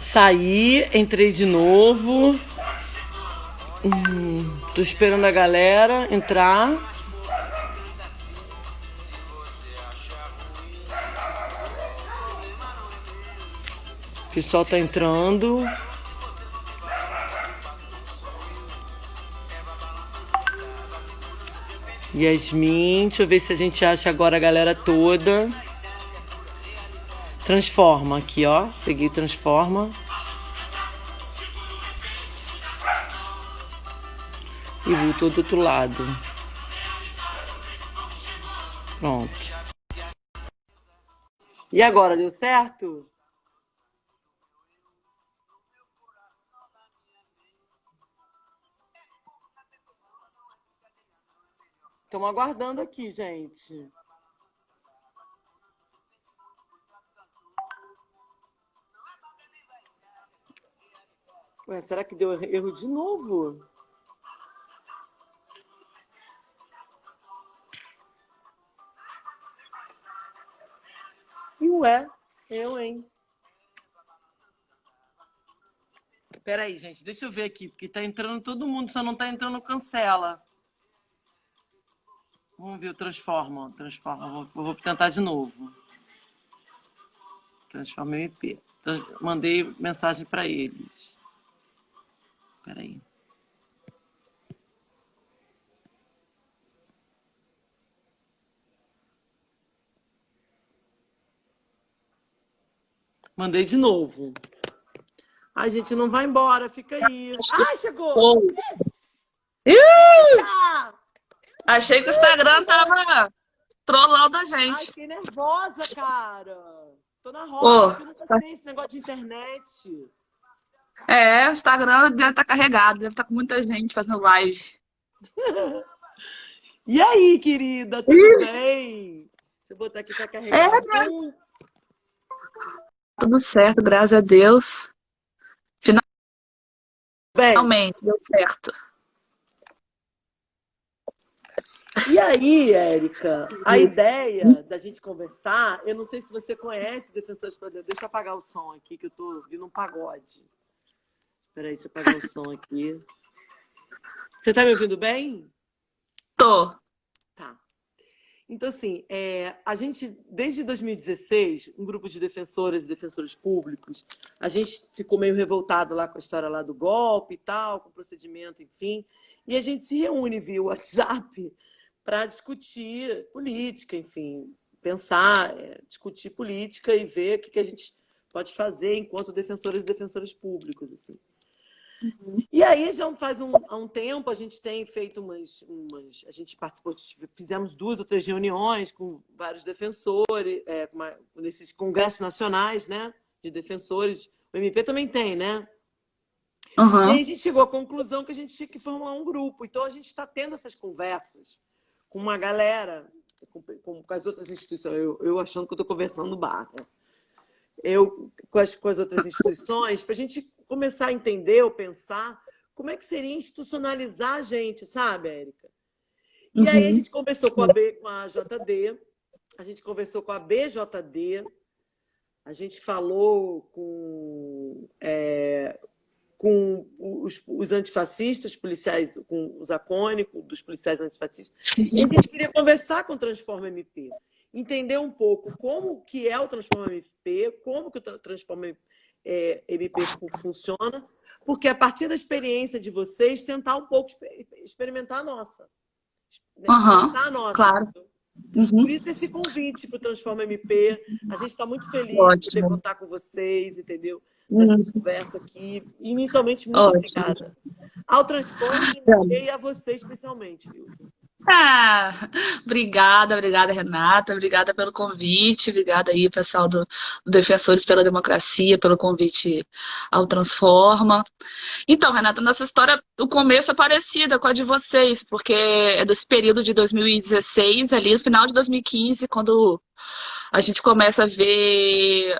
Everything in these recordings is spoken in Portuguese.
Saí, entrei de novo. Tô esperando a galera entrar. O pessoal tá entrando. Yasmin, deixa eu ver se a gente acha agora a galera toda. Transforma aqui, ó. Peguei transforma. E voltou do outro lado. Pronto. E agora, deu certo? Estamos aguardando aqui, gente. Ué, será que deu erro de novo? E ué, eu, hein? Peraí, gente, deixa eu ver aqui, porque tá entrando todo mundo, só não tá entrando cancela. Vamos ver o transforma. Transforma. Vou tentar de novo. Transforma MP. Mandei mensagem para eles. Peraí. Mandei de novo. Ai, gente, não vai embora, fica aí. Ai, chegou! Yes! Achei que o Instagram tava trollando a gente. Ai, fiquei nervosa, cara. Tô na roça, eu nunca sei esse negócio de internet. O Instagram deve estar carregado, deve estar com muita gente fazendo live. E aí, querida, tudo bem? Deixa eu botar aqui, tá carregado. Tudo certo, graças a Deus. Finalmente, deu certo. E aí, Érica, a ideia da gente conversar, eu não sei se você conhece Defensores para Deus. Deixa eu apagar o som aqui, que eu tô ouvindo um pagode. Peraí, deixa eu apagar o som aqui. Você tá me ouvindo bem? Tô. Tá. Então, assim, a gente, desde 2016, um grupo de defensoras e defensores públicos, a gente ficou meio revoltado lá com a história lá do golpe e tal, com o procedimento, enfim, e a gente se reúne via WhatsApp para discutir política, enfim, pensar, discutir política e ver o que a gente pode fazer enquanto defensoras e defensores públicos, assim. E aí, já há um tempo, a gente tem feito a gente participou, fizemos 2 ou 3 reuniões com vários defensores, nesses congressos nacionais, né, de defensores. O MP também tem, né? Uhum. E aí a gente chegou à conclusão que a gente tinha que formar um grupo. Então, a gente está tendo essas conversas com uma galera, com as outras instituições. Eu achando que eu estou conversando no bar, né? Eu com as outras instituições, para a gente começar a entender ou pensar como é que seria institucionalizar a gente, sabe, Érica? E aí a gente conversou com a JD, a gente conversou com a BJD, a gente falou com os antifascistas, policiais, com os acônicos, dos policiais antifascistas. E a gente queria conversar com o Transforma MP, entender um pouco como que é o Transforma MP, como que o Transforma MP funciona, porque a partir da experiência de vocês, tentar um pouco experimentar a nossa. Né? Pensar a nossa. Claro. Por isso esse convite para o Transforma MP. A gente está muito feliz de poder contar com vocês, entendeu? Nessa conversa aqui. Inicialmente, muito obrigada. Ao Transforma MP e a você especialmente, viu? Obrigada, Renata, obrigada pelo convite, obrigada aí, pessoal do Defensores pela Democracia, pelo convite ao Transforma. Então, Renata, nossa história, o começo é parecida com a de vocês, porque é desse período de 2016, ali no final de 2015, quando a gente começa a ver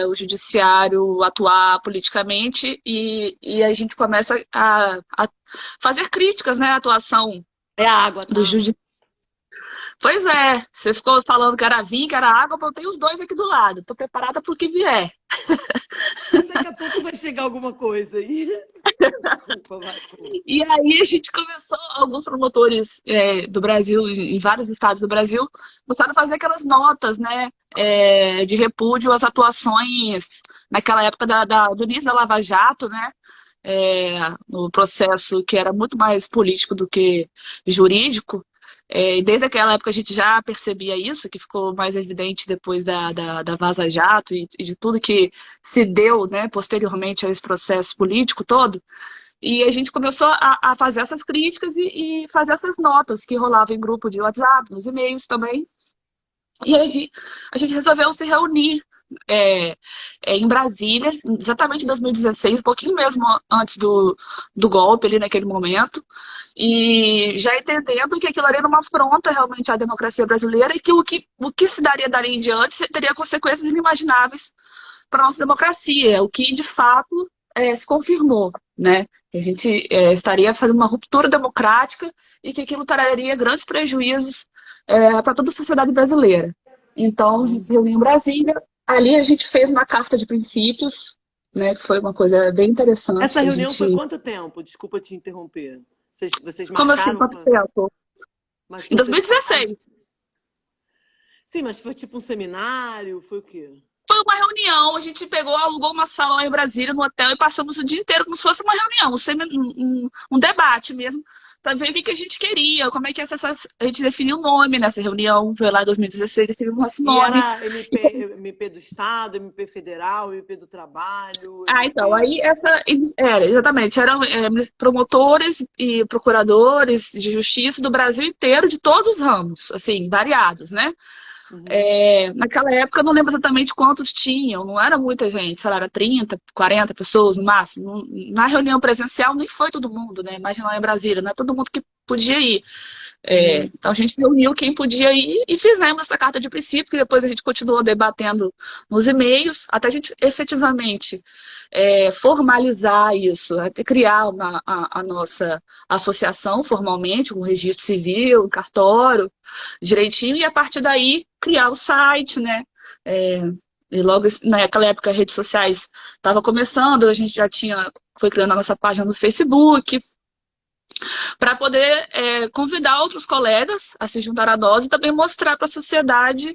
o judiciário atuar politicamente e a gente começa a fazer críticas, né, à atuação É a água, tá? Pois é, você ficou falando que era vinho, que era água, eu tenho os dois aqui do lado. Tô preparada para o que vier. Daqui a pouco vai chegar alguma coisa aí. Desculpa, vai, pô. E aí a gente começou, alguns promotores do Brasil, em vários estados do Brasil, começaram a fazer aquelas notas, né, de repúdio às atuações naquela época do início da Lava Jato, né, no processo que era muito mais político do que jurídico. E desde aquela época a gente já percebia isso, que ficou mais evidente depois da Vaza Jato e de tudo que se deu, né, posteriormente a esse processo político todo. E a gente começou a fazer essas críticas e fazer essas notas que rolavam em grupo de WhatsApp, nos e-mails também. E a gente resolveu se reunir em Brasília, exatamente em 2016, um pouquinho mesmo antes do golpe ali naquele momento, e já entendendo que aquilo ali era uma afronta realmente à democracia brasileira e que o que se daria dali em diante teria consequências inimagináveis para a nossa democracia, o que de fato se confirmou, né? Que a gente estaria fazendo uma ruptura democrática e que aquilo traria grandes prejuízos para toda a sociedade brasileira. Então, a gente se reuniu em Brasília, ali a gente fez uma carta de princípios, né, que foi uma coisa bem interessante. Essa A reunião foi gente... quanto tempo? Desculpa te interromper. Vocês Como assim, marcaram? quanto tempo? Mas Em vocês marcaram? 2016. Sim, mas foi tipo um seminário? Foi o quê? Foi uma reunião, a gente pegou, alugou uma sala lá em Brasília, no hotel, e passamos o dia inteiro como se fosse uma reunião, um debate mesmo, para ver o que a gente queria, como é que a gente definiu o nome nessa reunião, foi lá em 2016, definiu o nosso E nome. era MP do Estado, MP federal, MP do Trabalho, Então, MP. aí era, exatamente, eram promotores e procuradores de justiça do Brasil inteiro, de todos os ramos, assim, variados, né? Uhum. Naquela época eu não lembro exatamente quantos tinham, não era muita gente, sei lá, era 30, 40 pessoas no máximo. Na reunião presencial nem foi todo mundo, né? Imagina lá em Brasília, não é todo mundo que podia ir. Uhum. Então a gente reuniu quem podia ir e fizemos essa carta de princípio, que depois a gente continuou debatendo nos e-mails, até a gente efetivamente formalizar isso, até criar a nossa associação formalmente, com registro civil, cartório, direitinho, e a partir daí criar o site, né? E logo naquela época as redes sociais estavam começando, a gente já foi criando a nossa página no Facebook, para poder convidar outros colegas a se juntar a nós e também mostrar para a sociedade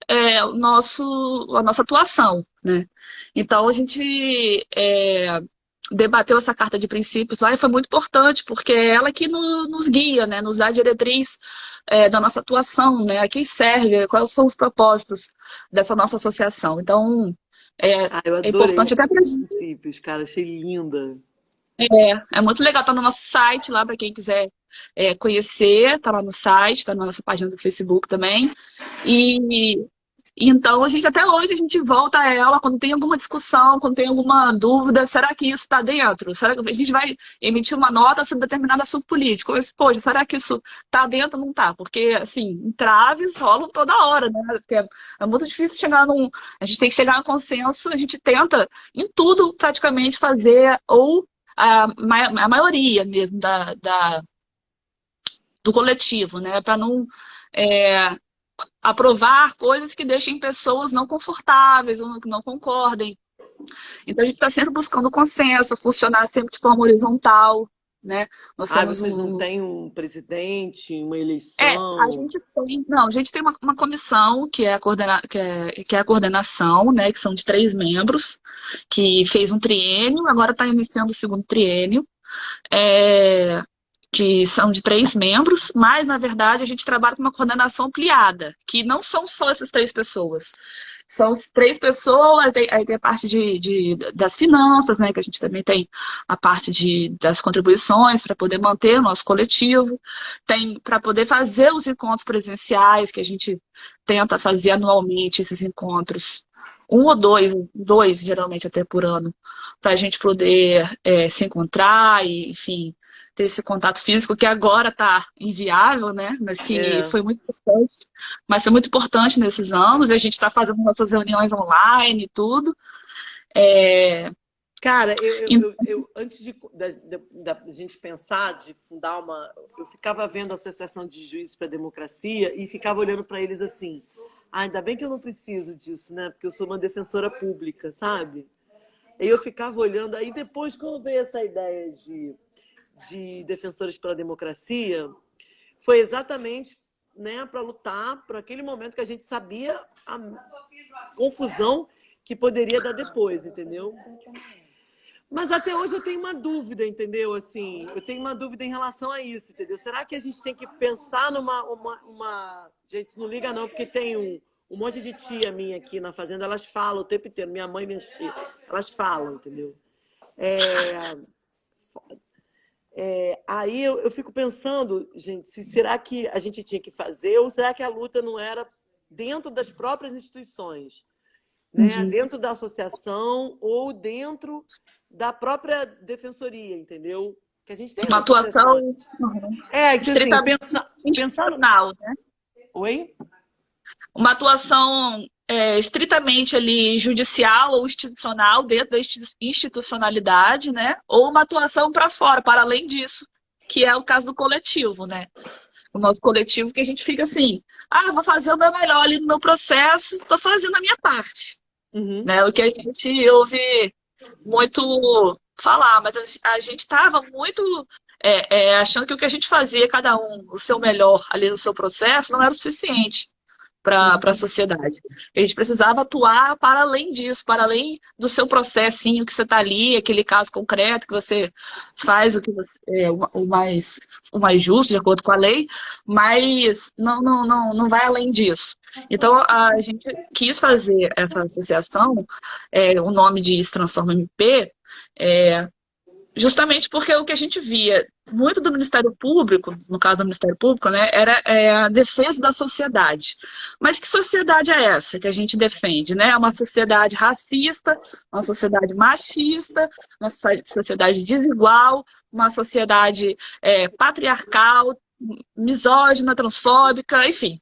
a nossa atuação, né? Então a gente debateu essa carta de princípios lá e foi muito importante, porque é ela que nos guia, né? Nos dá a diretriz da nossa atuação, né? A quem serve, quais são os propósitos dessa nossa associação. Então Ah, eu é adorei a importante até carta para de princípios, cara, achei linda. é muito legal, tá no nosso site lá para quem quiser conhecer, tá lá no site, tá na nossa página do Facebook também. E então a gente até hoje a gente volta a ela quando tem alguma discussão, quando tem alguma dúvida, será que isso está dentro? Será que a gente vai emitir uma nota sobre determinado assunto político? Mas, poxa, será que isso está dentro ou não está? Porque assim, entraves rolam toda hora, né? Porque é muito difícil chegar num. A gente tem que chegar a um consenso, a gente tenta em tudo praticamente fazer, ou a maioria mesmo do coletivo, né? Para não aprovar coisas que deixem pessoas não confortáveis ou que não concordem. Então a gente está sempre buscando consenso, funcionar sempre de forma horizontal, né? Nós Ah, temos vocês não têm um presidente, uma a eleição? gente tem, não, a gente tem uma comissão que é que é a coordenação, né? Que são de 3 membros, que fez um triênio, agora está iniciando o segundo triênio. Que são de 3 membros, mas na verdade a gente trabalha com uma coordenação ampliada, que não são só essas 3 pessoas. São 3 pessoas, aí tem a parte das finanças, né? Que a gente também tem a parte das contribuições para poder manter o nosso coletivo, tem para poder fazer os encontros presenciais, que a gente tenta fazer anualmente esses encontros. Um ou dois geralmente até por ano, para a gente poder se encontrar e, enfim, ter esse contato físico que agora está inviável, né? Mas que É. foi muito importante. Mas foi muito importante nesses anos. A gente está fazendo nossas reuniões online e tudo. Cara, E- antes da gente pensar de fundar uma. Eu ficava vendo a Associação de Juízes para a Democracia e ficava olhando para eles assim. Ah, ainda bem que eu não preciso disso, né? Porque eu sou uma defensora pública, sabe? Aí eu ficava olhando. Aí depois, quando veio essa ideia de defensores pela democracia, foi exatamente, né, para lutar por aquele momento que a gente sabia a confusão que poderia dar depois, entendeu? Mas até hoje eu tenho uma dúvida, entendeu? Assim, eu tenho uma dúvida em relação a isso, entendeu? Será que a gente tem que pensar numa. Gente, não liga não, porque tem um monte de tia minha aqui na fazenda, elas falam o tempo inteiro, minha mãe e minha tia, elas falam, entendeu? Aí eu fico pensando, gente, será que a gente tinha que fazer ou será que a luta não era dentro das próprias instituições? Né? Uhum. Dentro da associação ou dentro da própria defensoria, entendeu? Que a gente tem as Uma associações. atuação Que assim, estritamente pensar no... institucional, né? Oi? Uma atuação estritamente ali judicial ou institucional dentro da institucionalidade, né? Ou uma atuação para fora, para além disso, que é o caso do coletivo, né? O nosso coletivo que a gente fica assim, vou fazer o meu melhor ali no meu processo, estou fazendo a minha parte, Uhum. né? O que a gente ouve muito falar, mas a gente estava muito achando que o que a gente fazia, cada um, o seu melhor ali no seu processo, não era o suficiente para a sociedade. A gente precisava atuar para além disso, para além do seu processinho que você está ali, aquele caso concreto que você faz o que você, o mais justo, de acordo com a lei, mas não vai além disso. Então, a gente quis fazer essa associação, o nome de Transforma MP, justamente porque o que a gente via muito do Ministério Público, no caso do Ministério Público, né, era a defesa da sociedade. Mas que sociedade é essa que a gente defende? Né? Uma sociedade racista, uma sociedade machista, uma sociedade desigual, uma sociedade patriarcal, misógina, transfóbica, enfim,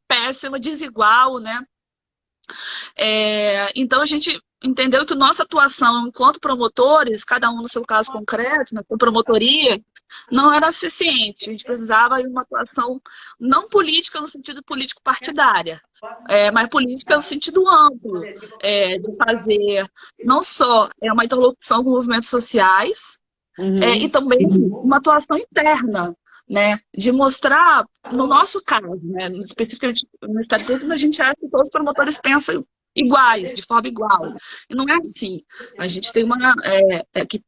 péssima, desigual, né? Então a gente entendeu que a nossa atuação enquanto promotores, cada um no seu caso concreto, na sua promotoria, não era suficiente. A gente precisava de uma atuação não política no sentido político partidária, mas política no sentido amplo, de fazer não só uma interlocução com movimentos sociais, e também uma atuação interna, né, de mostrar, no nosso caso, né, especificamente no Ministério Público, a gente acha que todos os promotores pensam iguais, de forma igual. E não é assim. A gente tem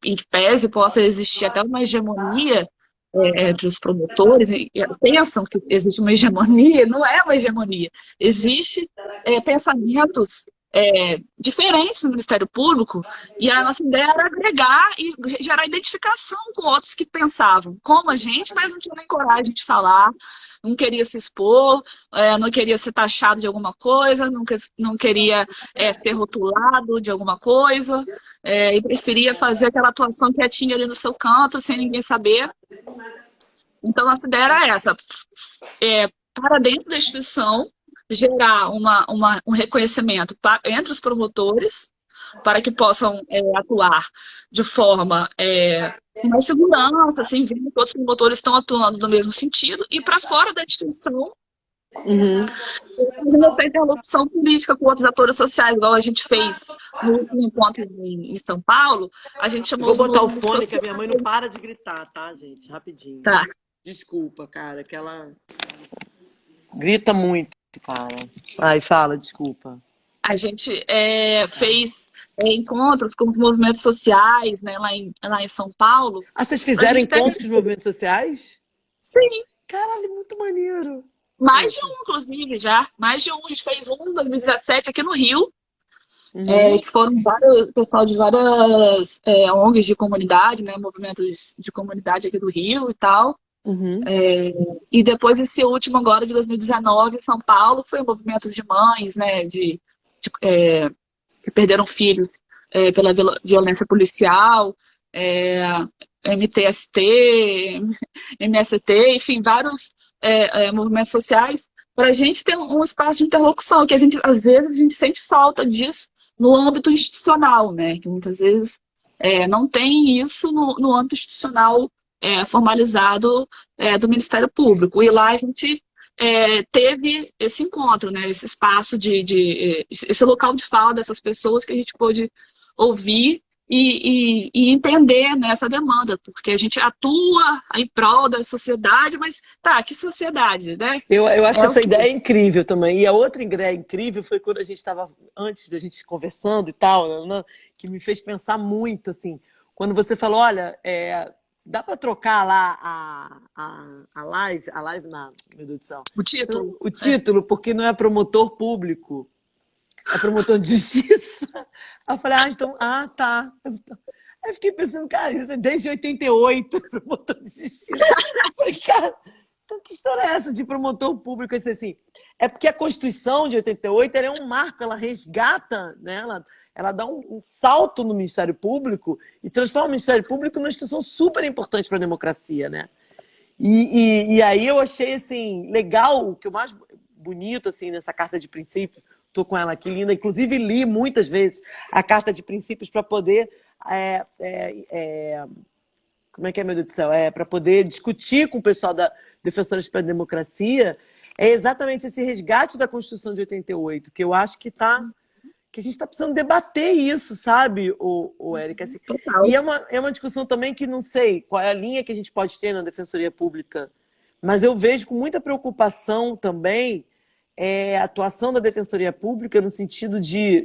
em que pese possa existir até uma hegemonia entre os promotores, e pensam que existe uma hegemonia, não é uma hegemonia. Existe pensamentos diferentes no Ministério Público, e a nossa ideia era agregar e gerar identificação com outros que pensavam como a gente, mas não tinha nem coragem de falar, não queria se expor, não queria ser taxado de alguma coisa, não queria ser rotulado de alguma coisa, e preferia fazer aquela atuação quietinha ali no seu canto, sem ninguém saber. Então, nossa ideia era essa, para dentro da instituição, gerar um reconhecimento entre os promotores, para que possam atuar de forma com mais segurança, assim, vendo que outros promotores estão atuando no mesmo sentido, e para fora da instituição, fazendo essa interlocução política com outros atores sociais, igual a gente fez no último encontro em São Paulo. A gente chamou Vou botar o fone, que a minha mãe não para de gritar, tá, gente? Rapidinho. Tá. Desculpa, cara, que ela grita muito, cara. Ai, fala, desculpa. A gente fez encontros com os movimentos sociais, né, lá em São Paulo. Vocês fizeram encontros com os movimentos sociais? Sim. Caralho, muito maneiro. Mais de um, inclusive, já. Mais de um. A gente fez um em 2017 aqui no Rio, que foram pessoal de várias ONGs de comunidade, né, movimentos de comunidade aqui do Rio e tal. E depois esse último agora, de 2019, em São Paulo, foi um movimento de mães, né, que perderam filhos pela violência policial, MTST, MST, enfim, vários movimentos sociais, para a gente ter um espaço de interlocução, que às vezes a gente sente falta disso no âmbito institucional, né, que muitas vezes Não tem isso no âmbito institucional formalizado do Ministério Público. E lá a gente teve esse encontro, né, esse espaço esse local de fala dessas pessoas que a gente pôde ouvir e entender nessa demanda, porque a gente atua em prol da sociedade, mas tá, que sociedade, né? Eu acho É o essa quê? ideia incrível também. E a outra ideia incrível foi quando a gente estava, antes da gente conversando e tal, né, que me fez pensar muito, assim, quando você falou, olha, dá para trocar lá a live na, meu Deus do céu, O título? o título, porque não é promotor público, é promotor de justiça. Aí eu falei, então, tá. Aí eu fiquei pensando, cara, isso é desde 88, promotor de justiça. Eu falei, cara, então que história é essa de promotor público? Eu disse assim, é porque a Constituição de 88 ela é um marco, ela resgata, né? Ela dá um salto no Ministério Público e transforma o Ministério Público numa instituição super importante para a democracia, né? E aí eu achei assim, legal, o que o mais bonito assim, nessa carta de princípios, estou com ela aqui linda, inclusive li muitas vezes a carta de princípios para poder como é que é, meu Deus do céu? Para poder discutir com o pessoal da Defensores pela Democracia, é exatamente esse resgate da Constituição de 88, que eu acho que a gente está precisando debater isso, sabe, Érica? Assim, Total. e é uma discussão também que não sei qual é a linha que a gente pode ter na Defensoria Pública, mas eu vejo com muita preocupação também a atuação da Defensoria Pública no sentido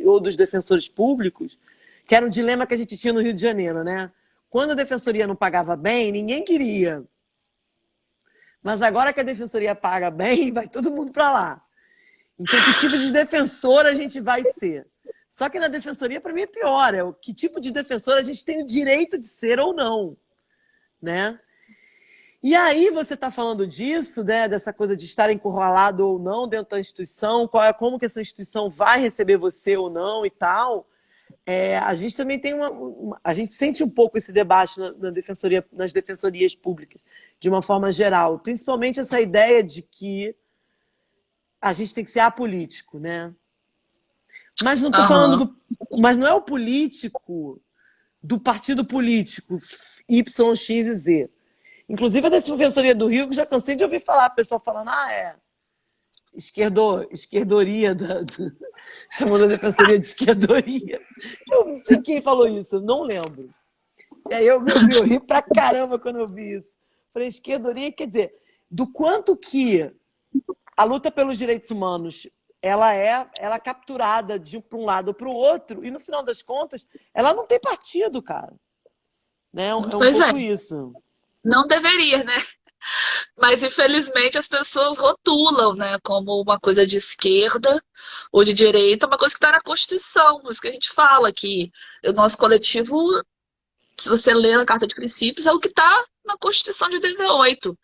ou dos defensores públicos, que era um dilema que a gente tinha no Rio de Janeiro, né? Quando a Defensoria não pagava bem, ninguém queria. Mas agora que a Defensoria paga bem, vai todo mundo para lá. Então, que tipo de defensor a gente vai ser? Só que na Defensoria, para mim, é pior. Que tipo de defensor a gente tem o direito de ser ou não, né? E aí você está falando disso, né? Dessa coisa de estar encurralado ou não dentro da instituição, como que essa instituição vai receber você ou não e tal. A gente também tem a gente sente um pouco esse debate nas defensorias públicas, de uma forma geral. Principalmente essa ideia de que a gente tem que ser apolítico, né? Mas não estou falando mas não é o político do partido político Y, X e Z. Inclusive a Defensoria do Rio, que já cansei de ouvir falar, o pessoal falando, esquerdoria, chamando a Defensoria de esquerdoria. Eu não sei quem falou isso, eu não lembro. E aí eu ri pra caramba quando eu vi isso. Falei, esquerdoria quer dizer, do quanto que a luta pelos direitos humanos ela é capturada para um lado ou para o outro, e no final das contas, ela não tem partido, cara. Né? É um pouco isso. Não deveria, né? Mas, infelizmente, as pessoas rotulam, né, como uma coisa de esquerda ou de direita, uma coisa que está na Constituição. Isso que a gente fala, que o nosso coletivo, se você ler a Carta de Princípios, é o que está na Constituição de 88.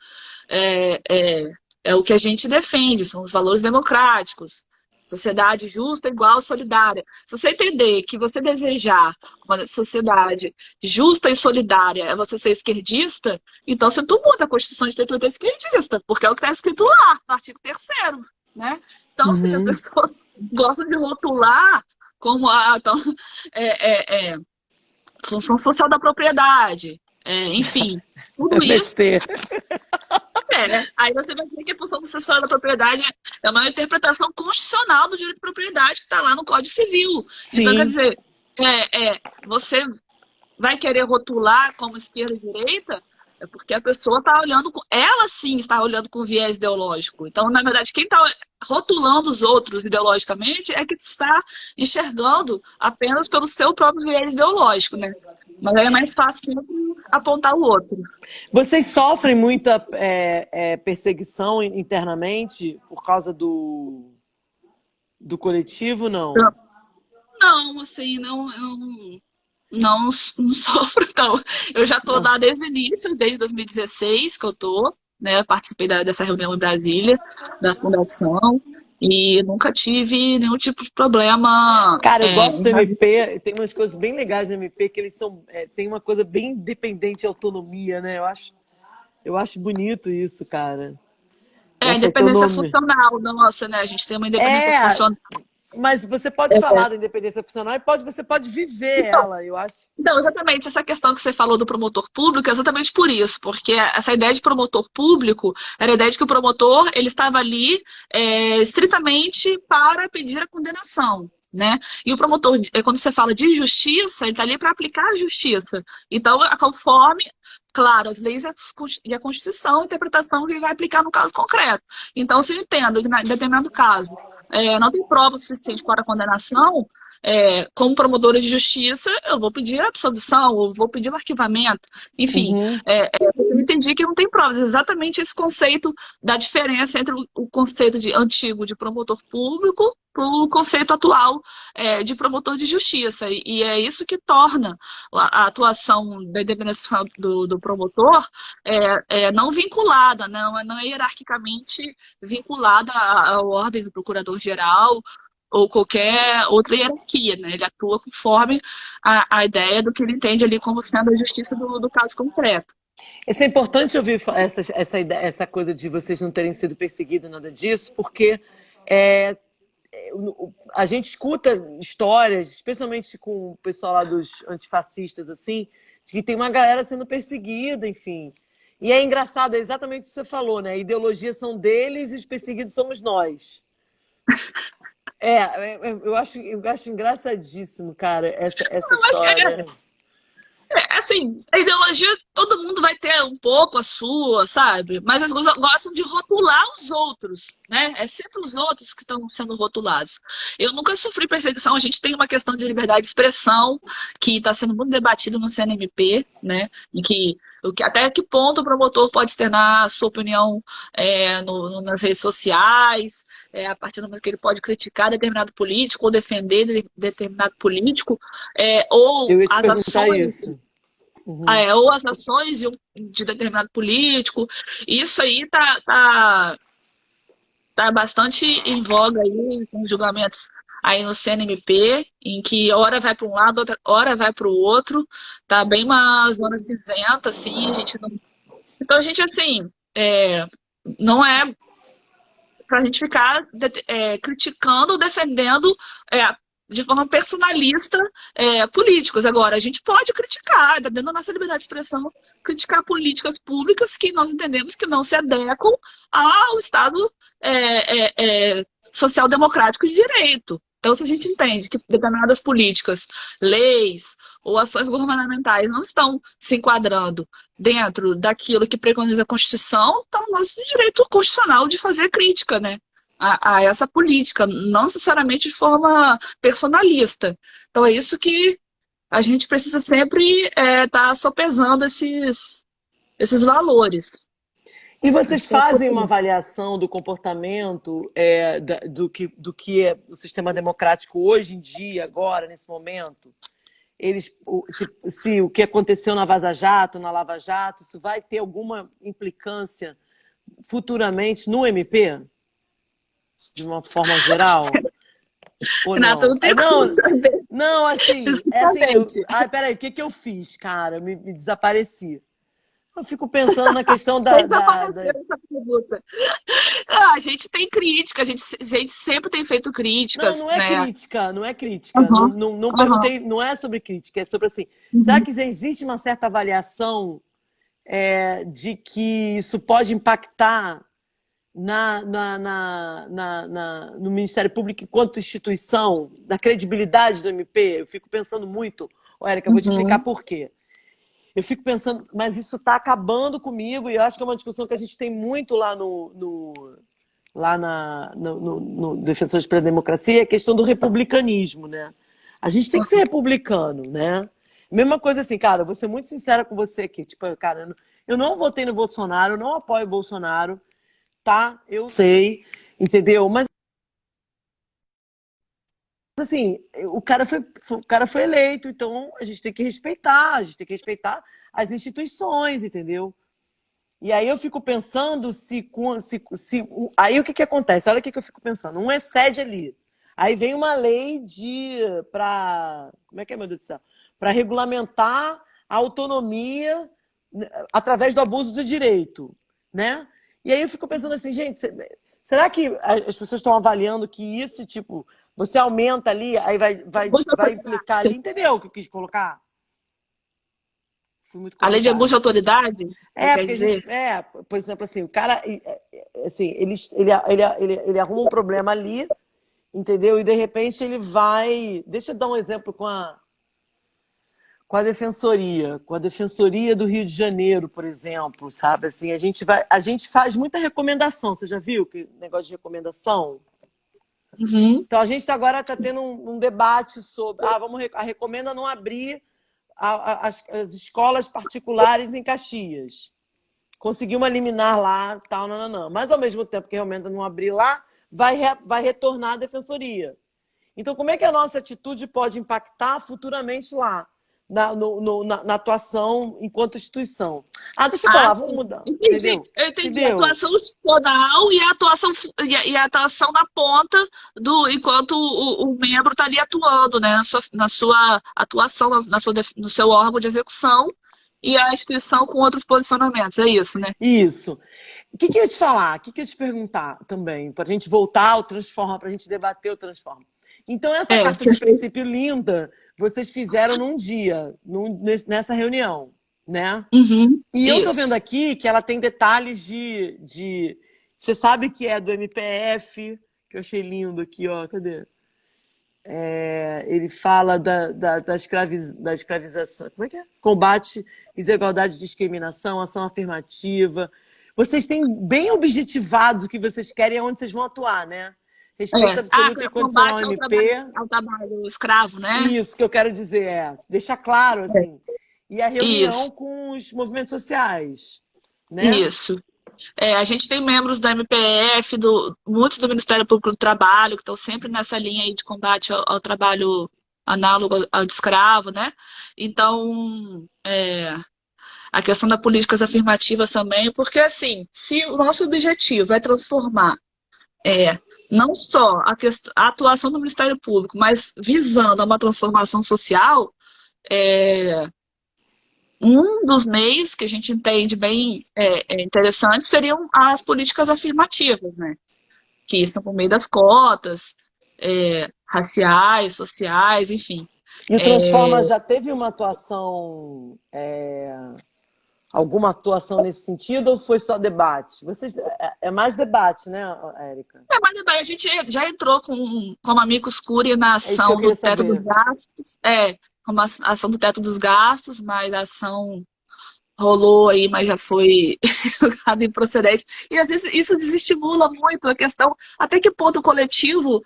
É o que a gente defende, são os valores democráticos. Sociedade justa, igual, solidária. Se você entender que você desejar uma sociedade justa e solidária é você ser esquerdista, então você muda a Constituição de 88 é esquerdista, porque é o que está escrito lá, no artigo 3º, né? Então, assim, as pessoas gostam de rotular como função social da propriedade, enfim, tudo isso. Aí você vai ver que a função social da propriedade é uma interpretação constitucional do direito de propriedade que está lá no Código Civil. Sim. Então, quer dizer, você vai querer rotular como esquerda e direita, é porque a pessoa está olhando, ela sim está olhando com viés ideológico. Então, na verdade, quem está rotulando os outros ideologicamente é que está enxergando apenas pelo seu próprio viés ideológico, né? Mas aí é mais fácil apontar o outro. Vocês sofrem muita perseguição internamente por causa do coletivo, não? Não, assim, não sofro, não. Eu já estou lá desde o início, desde 2016 que eu estou, né? Participei dessa reunião em Brasília, da fundação, e nunca tive nenhum tipo de problema. Cara, eu gosto do MP, tem umas coisas bem legais do MP, que eles tem uma coisa bem independente de autonomia, né? Eu acho bonito isso, cara. Independência funcional, nossa, né? A gente tem uma independência funcional. Mas você pode falar da independência profissional e você pode viver Então, ela, eu acho. então, exatamente, essa questão que você falou do promotor público é exatamente por isso, porque essa ideia de promotor público era a ideia de que o promotor ele estava ali estritamente para pedir a condenação, né? E o promotor, quando você fala de justiça, ele está ali para aplicar a justiça. Então, conforme, claro, as leis e a Constituição, a interpretação que ele vai aplicar no caso concreto. Então, se eu entendo que, em determinado caso, não tem prova suficiente para a condenação, como promotora de justiça, eu vou pedir a absolvição, eu vou pedir o arquivamento, enfim, Uhum. eu entendi que não tem provas, exatamente esse conceito da diferença entre o conceito antigo de promotor público para o conceito atual de promotor de justiça, e é isso que torna a atuação da independência profissional do promotor não vinculada, não é hierarquicamente vinculada à ordem do procurador-geral, ou qualquer outra hierarquia, né? Ele atua conforme a ideia do que ele entende ali como sendo a justiça do caso concreto. Isso é importante ouvir essa coisa de vocês não terem sido perseguidos, nada disso, porque a gente escuta histórias, especialmente com o pessoal lá dos antifascistas, assim, de que tem uma galera sendo perseguida, enfim. E é engraçado, é exatamente o que você falou, né? A ideologia são deles e os perseguidos somos nós. Eu acho engraçadíssimo, cara, essa história. Assim, a ideologia, todo mundo vai ter um pouco a sua, sabe? Mas as pessoas gostam de rotular os outros, né? É sempre os outros que estão sendo rotulados. Eu nunca sofri perseguição, a gente tem uma questão de liberdade de expressão que está sendo muito debatido no CNMP, né? Em que até que ponto o promotor pode externar a sua opinião nas redes sociais, a partir do momento que ele pode criticar determinado político ou defender determinado político, ou Eu ia te as perguntar ações. isso. Uhum. Ou as ações de determinado político. Isso aí tá bastante em voga aí, com julgamentos aí no CNMP, em que hora vai para um lado, hora vai para o outro. Tá bem uma zona cinzenta, assim, a gente não... Então a gente, assim, não é para a gente ficar criticando ou defendendo de forma personalista políticos. Agora, a gente pode criticar, dentro da nossa liberdade de expressão, criticar políticas públicas que nós entendemos que não se adequam ao Estado social-democrático de direito. Então, se a gente entende que determinadas políticas, leis ou ações governamentais não estão se enquadrando dentro daquilo que preconiza a Constituição, está no nosso direito constitucional de fazer crítica, né? A essa política, não necessariamente de forma personalista. Então é isso que a gente precisa sempre estar sopesando esses valores. E vocês fazem uma avaliação do comportamento do que é o sistema democrático hoje em dia, agora, nesse momento? Se o que aconteceu na Vaza Jato, na Lava Jato, isso vai ter alguma implicância futuramente no MP? De uma forma geral? Ou Renata, não? não tem como saber. Não, assim, peraí, o que eu fiz, cara? Me desapareci. Eu fico pensando na questão essa pergunta. A gente tem crítica, a gente sempre tem feito críticas. Não é né? crítica, não é crítica. Uhum. Não perguntei, não é sobre crítica, é sobre assim, será que existe uma certa avaliação de que isso pode impactar no Ministério Público enquanto instituição, na credibilidade do MP? Eu fico pensando muito, Érica, eu vou te explicar por quê. Eu fico pensando, mas isso está acabando comigo, e eu acho que é uma discussão que a gente tem muito lá no Defensores pela Democracia, a questão do republicanismo, né? A gente tem que ser republicano, né? Mesma coisa assim, cara, eu vou ser muito sincera com você aqui, tipo, cara, eu não votei no Bolsonaro, eu não apoio o Bolsonaro, tá? Eu sei, entendeu? Mas assim, o cara foi eleito, então a gente tem que respeitar as instituições, entendeu? E aí eu fico pensando aí o que acontece? Olha o que eu fico pensando. Um excede ali. Aí vem uma lei como é que é, meu Deus do céu? Para regulamentar a autonomia através do abuso do direito, né? E aí eu fico pensando assim, gente, será que as pessoas estão avaliando que isso, tipo, Você aumenta ali, aí vai implicar ali, entendeu o que eu quis colocar? Fui muito A lei de abuso de comentada. autoridade, você quer Porque a dizer? gente, por exemplo, assim, o cara, assim, ele arruma um problema ali, entendeu? E de repente ele vai. Deixa eu dar um exemplo com a Defensoria do Rio de Janeiro, por exemplo, sabe? Assim, a gente faz muita recomendação. Você já viu que negócio de recomendação? Uhum. Então a gente agora está tendo um debate sobre, recomenda não abrir as escolas particulares em Caxias. Conseguiu uma liminar lá, tal, não. Mas ao mesmo tempo que realmente não abrir lá, vai retornar à defensoria. Então, como é que a nossa atitude pode impactar futuramente lá, na atuação enquanto instituição? Deixa eu Ah, falar, vamos sim. mudar, Entendi. entendeu? Eu entendi a Entendeu? atuação institucional e a atuação, e a atuação na ponta enquanto o membro está ali atuando, né, na sua atuação, no seu órgão de execução e a instituição com outros posicionamentos. É isso, né? Isso. O que eu ia te falar? O que eu ia te perguntar também? Para a gente voltar ao Transforma, para a gente debater o Transforma. Então, essa É, carta de princípio linda, vocês fizeram num dia, nessa reunião, né? uhum, E eu tô vendo isso. aqui que ela tem detalhes Você sabe que é do MPF, que eu achei lindo aqui, ó. Cadê? Ele fala da escravização. Como é que é? Combate, desigualdade e discriminação, ação afirmativa. Vocês têm bem objetivado o que vocês querem e onde vocês vão atuar, né? Respeito absoluto e incondicional ao Combate MP. ao trabalho escravo, né? Isso que eu quero dizer deixar claro, assim. E a reunião Isso, com os movimentos sociais, né? isso. A gente tem membros do MPF, muitos do Ministério Público do Trabalho, que estão sempre nessa linha aí de combate ao trabalho análogo ao de escravo, né? Então, a questão das políticas afirmativas também, porque assim, se o nosso objetivo é transformar não só a atuação do Ministério Público, mas visando uma transformação social, é, um dos meios que a gente entende bem interessante seriam as políticas afirmativas, né? Que são por meio das cotas, raciais, sociais, enfim. E o Transforma já teve uma atuação, alguma atuação nesse sentido ou foi só debate? É mais debate, né, Érica? Mas a gente já entrou como amicus curiae na É isso que eu ação do queria teto dos saber. gastos, como a ação do teto dos gastos, mas a ação rolou aí, mas já foi julgado improcedente. E às vezes isso desestimula muito a questão até que ponto o coletivo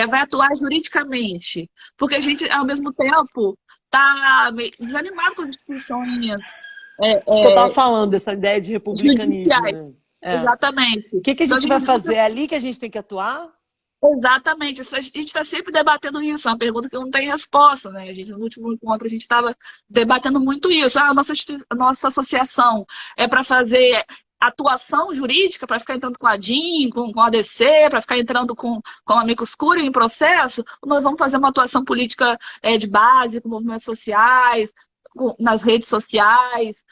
vai atuar juridicamente. Porque a gente, ao mesmo tempo, está desanimado com as instituições Isso que eu estava falando, dessa ideia de republicanismo, judiciais. né? Exatamente. O que a Então a gente gente vai discute fazer? É ali que a gente tem que atuar? exatamente. A gente está sempre debatendo isso. É uma pergunta que não tem resposta, né? No último encontro, a gente estava debatendo muito isso. A nossa associação é para fazer atuação jurídica, para ficar entrando com a DIN, com a ADC, para ficar entrando com a amicus curiae em processo, ou nós vamos fazer uma atuação política de base, com movimentos sociais, nas redes sociais,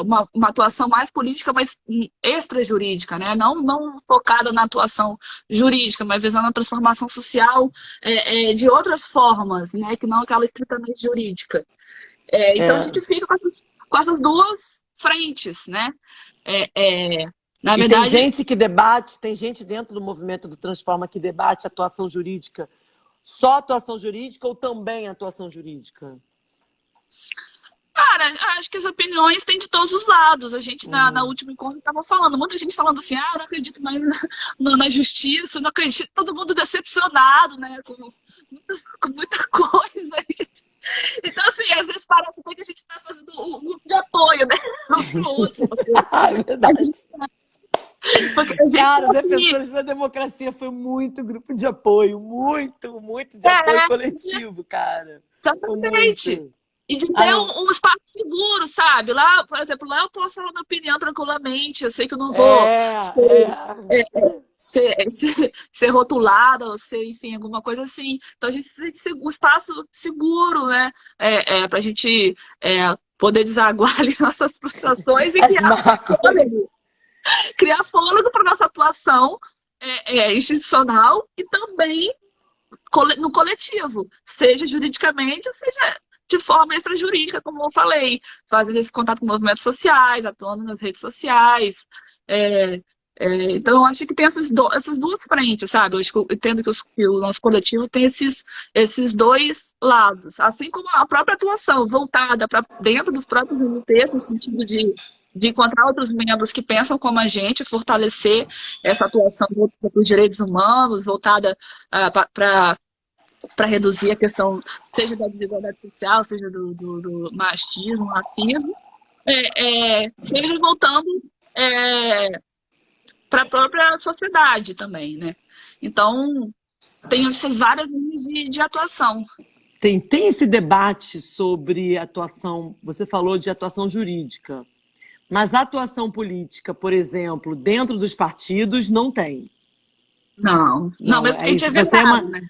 uma atuação mais política, mas extrajurídica, né? Não focada na atuação jurídica, mas visando a transformação social de outras formas, né? Que não aquela estritamente jurídica. Então a gente fica com essas duas frentes, né? Na E tem verdade, gente que debate, tem gente dentro do movimento do Transforma que debate atuação jurídica, só atuação jurídica ou também atuação jurídica? cara, acho que as opiniões têm de todos os lados. A gente, na última encontro, estava falando, muita gente falando assim, eu não acredito mais na justiça, não acredito, todo mundo decepcionado, né, com muita coisa. Então, assim, às vezes parece até que a gente está fazendo um grupo de apoio, né, um pro outro. É verdade. Porque a gente Cara, tá aqui, Defensores da Democracia foi muito grupo de apoio, muito de apoio coletivo, cara. Foi exatamente. muito. E de Ah, ter um espaço seguro, sabe? Lá, por exemplo, lá eu posso falar minha opinião tranquilamente. Eu sei que eu não vou ser rotulada ou ser, enfim, alguma coisa assim. Então a gente precisa de um espaço seguro, né? Pra gente poder desaguar ali nossas frustrações e as mágoas. criar fôlego para nossa atuação institucional e também no coletivo, seja juridicamente, seja de forma extrajurídica, como eu falei, fazendo esse contato com movimentos sociais, atuando nas redes sociais. É, então, eu acho que tem essas duas frentes, sabe? Eu acho que eu entendo que o nosso coletivo tem esses dois lados, assim como a própria atuação voltada para dentro dos próprios MPs, no sentido de encontrar outros membros que pensam como a gente, fortalecer essa atuação dos direitos humanos, voltada para reduzir a questão, seja da desigualdade social, seja do machismo, racismo, seja voltando para a própria sociedade também, né? Então, tem essas várias linhas de atuação. Tem esse debate sobre atuação, você falou de atuação jurídica, mas a atuação política, por exemplo, dentro dos partidos, não tem. Não, mesmo porque a gente é vedado, né?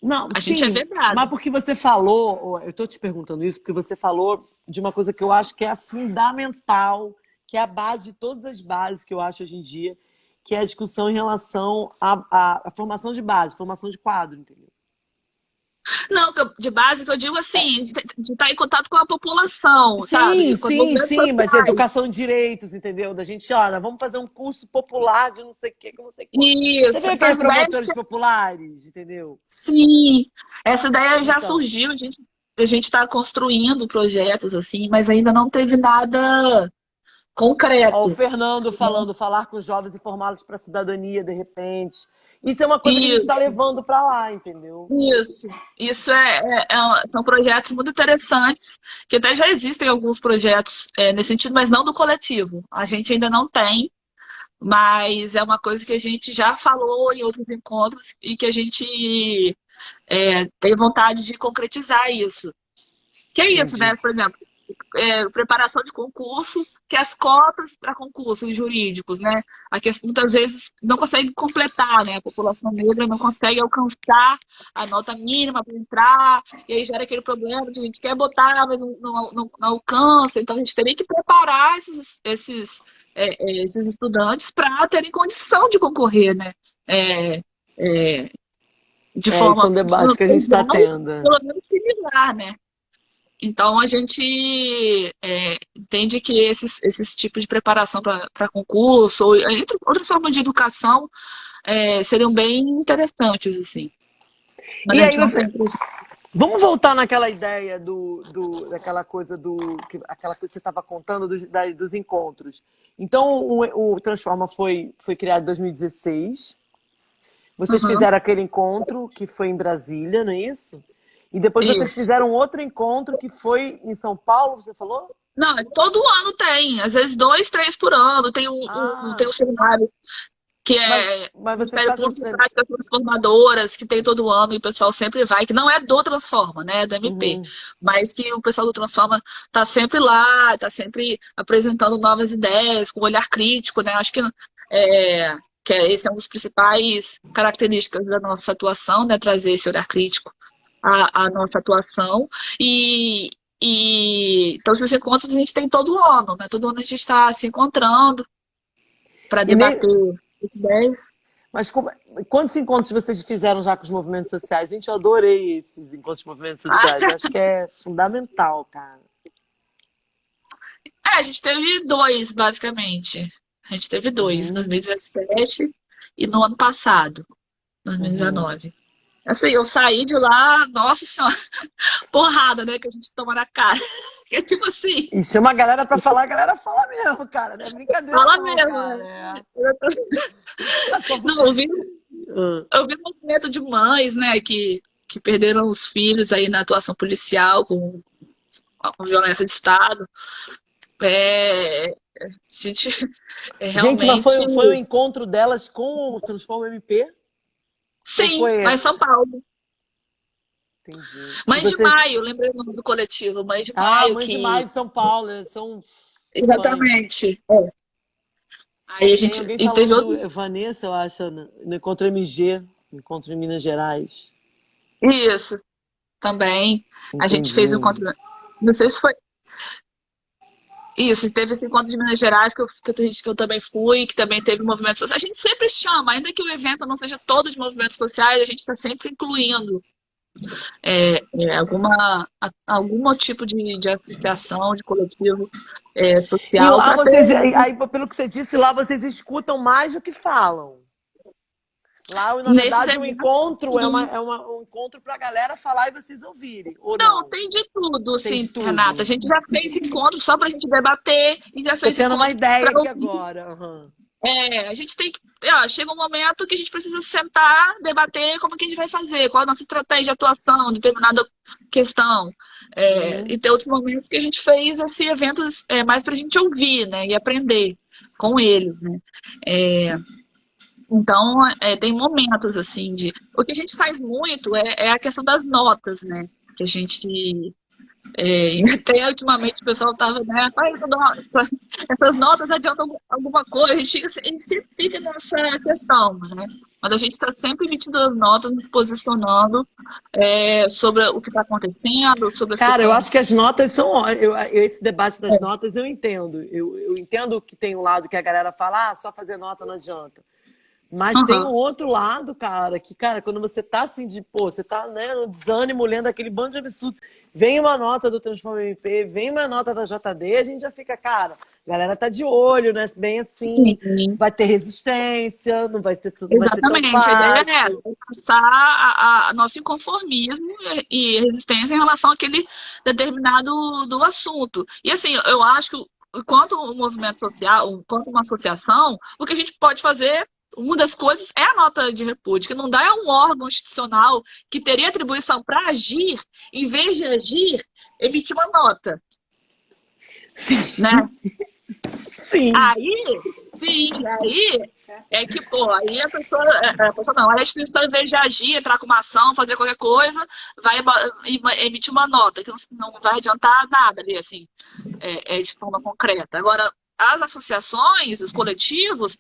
Não, a sim, gente é vedado. mas porque você falou, eu estou te perguntando isso porque você falou de uma coisa que eu acho que é fundamental, que é a base de todas as bases que eu acho hoje em dia, que é a discussão em relação à formação de base, formação de quadro, entendeu? Não, de base que eu digo assim, de estar em contato com a população, Sim, sabe? Com os sim, movimentos sim, mas de sociais. educação de direitos, entendeu? Da gente, olha, vamos fazer um curso popular de não sei o que, não sei quanto. Você Isso, vê que é essas ideias. promotores populares, entendeu? Sim, essa ideia já Então, surgiu, a gente está construindo projetos assim, mas ainda não teve nada ó, o concreto. Fernando falando, falar com os jovens e formá-los para a cidadania, de repente. Isso é uma coisa que a gente está Isso, levando para lá, entendeu? isso são projetos muito interessantes, que até já existem alguns projetos nesse sentido, mas não do coletivo. A gente ainda não tem, mas é uma coisa que a gente já falou em outros encontros e que a gente tem vontade de concretizar isso. Que é isso, Entendi. né? Por exemplo, preparação de concurso, que as cotas para concursos jurídicos, né? Muitas vezes não consegue completar, né? A população negra não consegue alcançar a nota mínima para entrar, e aí gera aquele problema de a gente quer botar, mas não alcança. Então a gente teria que preparar esses estudantes para terem condição de concorrer, né? É, é, de Esse é forma um debate que a gente está igual, tendo. pelo menos similar, né? Então, a gente entende que esses tipos de preparação para concurso, ou entre outras formas de educação, seriam bem interessantes, assim. Mas E a aí gente não você. tem projeto. Vamos voltar naquela ideia daquela coisa aquela coisa que você estava contando dos encontros. Então, o Transforma foi criado em 2016. Vocês Uhum. fizeram aquele encontro que foi em Brasília, não é isso? E depois vocês Isso. fizeram outro encontro que foi em São Paulo, você falou? Não, todo ano tem, às vezes 2, 3 por ano, tem Ah, um seminário que é mas vocês Ministério fazem um Público de Práticas Transformadoras, que tem todo ano e o pessoal sempre vai, que não é do Transforma, né? É do MP. Uhum. Mas que o pessoal do Transforma está sempre lá, está sempre apresentando novas ideias, com olhar crítico, né? Acho esse é um dos principais características da nossa atuação, né? Trazer esse olhar crítico à nossa atuação. Então, esses encontros a gente tem todo ano, né? Todo ano a gente está se encontrando para E nem, debater ideias. mas quantos encontros vocês fizeram já com os movimentos sociais? Gente, eu adorei esses encontros com movimentos sociais. Eu acho que é fundamental, cara. A gente teve dois, basicamente. A gente teve dois, em Uhum, 2017 e no ano passado, uhum. 2019. Assim, eu saí de lá, nossa senhora, porrada, né, que a gente toma na cara. Que é tipo assim, E chama a galera pra falar, a galera fala mesmo, cara. Não é brincadeira, fala não, mesmo, né? cara. Não, eu vi um movimento de mães, né, que perderam os filhos aí na atuação policial com violência de Estado. É, gente, Gente, mas realmente. foi o encontro delas com o Transforma MP? Ou Sim, lá foi. em São Paulo. Entendi. E Mães de vocês. Maio, lembrei o nome do coletivo, Mães de Ah, Maio, Mães de Maio que. de São Paulo, eles são fãs. Exatamente. Aí a Tem gente. alguém E teve falando outros. do Vanessa, eu acho, no Encontro MG, Encontro em Minas Gerais. Isso, também. A gente fez no Entendi. encontro. Não sei se foi. Isso, teve esse encontro de Minas Gerais que eu também fui, que também teve movimentos sociais. A gente sempre chama, ainda que o evento não seja todo de movimentos sociais, a gente está sempre incluindo algum tipo de associação, de coletivo E social lá para ter. vocês, aí, pelo que você disse, lá vocês escutam mais do que falam. Lá, na Nesses verdade, o eventos, encontro sim. um encontro para a galera falar e vocês ouvirem, ou Não, não? tem de tudo, Tem de sim, Renata. A tudo. gente já fez encontro só para a gente debater e já Tô fez tendo uma encontro para ideia aqui ouvir. agora. Uhum. A gente tem que. Chega um momento que a gente precisa sentar, debater como que a gente vai fazer, qual a nossa estratégia de atuação, em determinada questão. E Uhum. tem outros momentos que a gente fez esse evento mais para a gente ouvir, né? E aprender com eles, né? É, então, tem momentos assim de. O que a gente faz muito é a questão das notas, né? Que a gente e até ultimamente o pessoal estava, né? Essas notas adiantam alguma coisa, a gente sempre fica nessa questão, né? Mas a gente está sempre emitindo as notas, nos posicionando sobre o que está acontecendo, sobre as Cara, eu acho questões. que as notas são. Esse debate das notas eu entendo. Eu entendo que tem um lado que a galera fala, só fazer nota não adianta. Mas tem um Uhum. outro lado, cara, que, cara, quando você tá assim de, pô, você tá, né, no desânimo, lendo aquele bando de absurdo, vem uma nota do Transforma MP, vem uma nota da JD, a gente já fica, cara, a galera tá de olho, né, bem assim, Sim, vai ter resistência, não vai ser tão exatamente. A ideia é fácil. passar nosso inconformismo e resistência em relação àquele determinado do assunto. E assim, eu acho que enquanto um movimento social, enquanto uma associação, o que a gente pode fazer, uma das coisas é a nota de repúdio, que não dá é um órgão institucional que teria atribuição para agir, em vez de agir, emitir uma nota, Sim, né? sim. Aí, sim, aí é que, pô, aí a pessoa não, a instituição, em vez de agir, entrar com uma ação, fazer qualquer coisa, vai emitir uma nota, que não vai adiantar nada ali, assim, de forma concreta. Agora, as associações, os coletivos,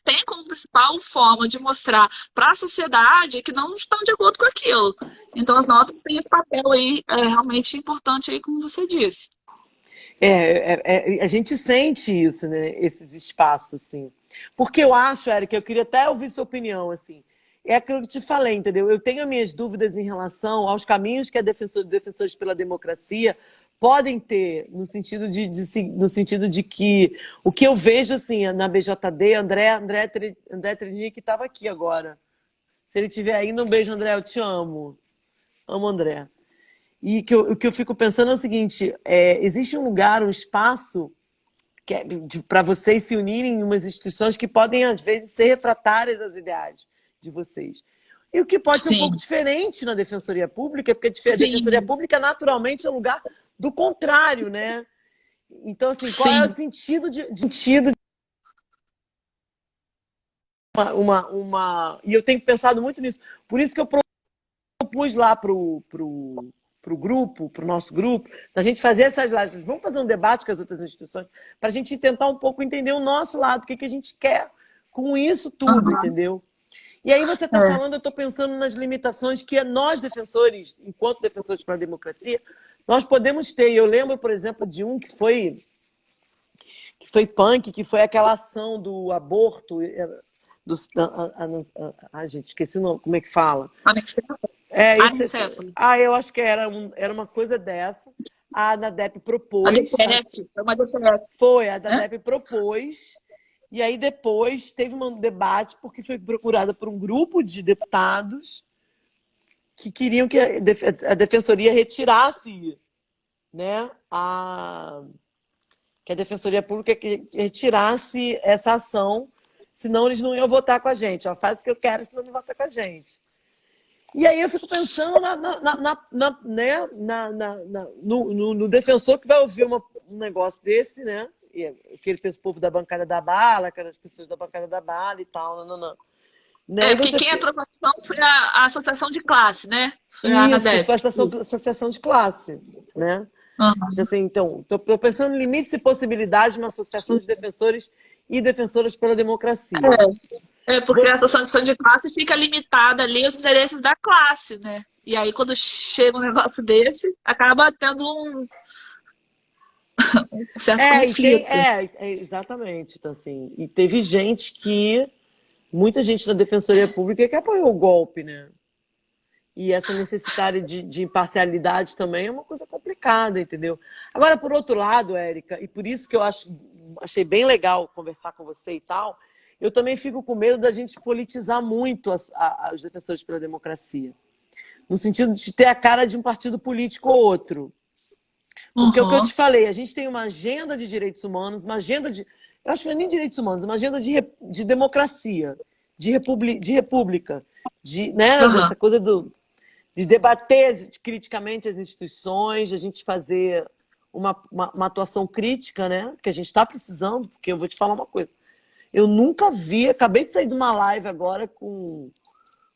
têm como principal forma de mostrar para a sociedade que não estão de acordo com aquilo. Então, as notas têm esse papel aí, realmente importante aí, como você disse. A gente sente isso, né? Esses espaços, assim. Porque eu acho, Érica, eu queria até ouvir sua opinião, assim. É aquilo que eu te falei, entendeu? Eu tenho as minhas dúvidas em relação aos caminhos que a Defensores pela Democracia podem ter, no sentido de que o que eu vejo, assim, na BJD, André Trinic estava aqui agora. Se ele estiver ainda, um beijo, André, eu te amo. Amo, André. E o que eu fico pensando é o seguinte: existe um lugar, um espaço para vocês se unirem em umas instituições que podem, às vezes, ser refratárias aos ideais de vocês. E o que pode ser um pouco Sim, diferente na Defensoria Pública, porque a Defensoria sim, Pública, naturalmente, é um lugar do contrário, né? Então, assim, qual é o sim. sentido de uma. E eu tenho pensado muito nisso. Por isso que eu propus lá pro grupo, pro nosso grupo, da gente fazer essas lives. Vamos fazer um debate com as outras instituições para a gente tentar um pouco entender o nosso lado, o que a gente quer com isso tudo, Uhum. entendeu? E aí você está É. falando, eu estou pensando nas limitações que nós, defensores, enquanto defensores para a democracia, nós podemos ter. Eu lembro, por exemplo, de um que foi punk, que foi aquela ação do aborto. Gente, esqueci o nome, como é que fala? Anexeta? Esse, Anicéfalo. eu acho que era uma coisa dessa. A ANADEP A propôs, DPF. É uma DPF, a né? ANADEP propôs, e aí depois teve um debate, porque foi procurada por um grupo de deputados que queriam que a Defensoria retirasse, né, que a Defensoria Pública que retirasse essa ação, senão eles não iam votar com a gente. Ó, faz o que eu quero, senão não vota com a gente. E aí eu fico pensando no defensor que vai ouvir um negócio desse, né? E aquele povo da bancada da bala, aquelas pessoas da bancada da bala e tal, não. Né? E Porque você, quem entrou com a ação foi a associação de classe, né? Foi a isso, ANADEP. foi a associação de classe, né? Uhum. Assim, então, estou pensando em limites e possibilidades de uma associação de defensores e defensoras pela democracia. Porque a associação de classe fica limitada ali aos interesses da classe, né? E aí, quando chega um negócio desse, acaba tendo um certo conflito. Exatamente, então, assim, e teve muita gente da Defensoria Pública que apoiou o golpe, né? E essa necessidade de imparcialidade também é uma coisa complicada, entendeu? Agora, por outro lado, Érica, e por isso que achei bem legal conversar com você e tal, eu também fico com medo da gente politizar muito os defensores pela democracia. No sentido de ter a cara de um partido político ou outro. Porque é o que eu te falei, a gente tem uma agenda de direitos humanos, uma agenda de... Eu acho que não é nem direitos humanos, é uma agenda de democracia, de república, né, essa coisa de debater criticamente as instituições, a gente fazer uma atuação crítica, né? Que a gente está precisando, porque eu vou te falar uma coisa. Eu nunca vi, acabei de sair de uma live agora com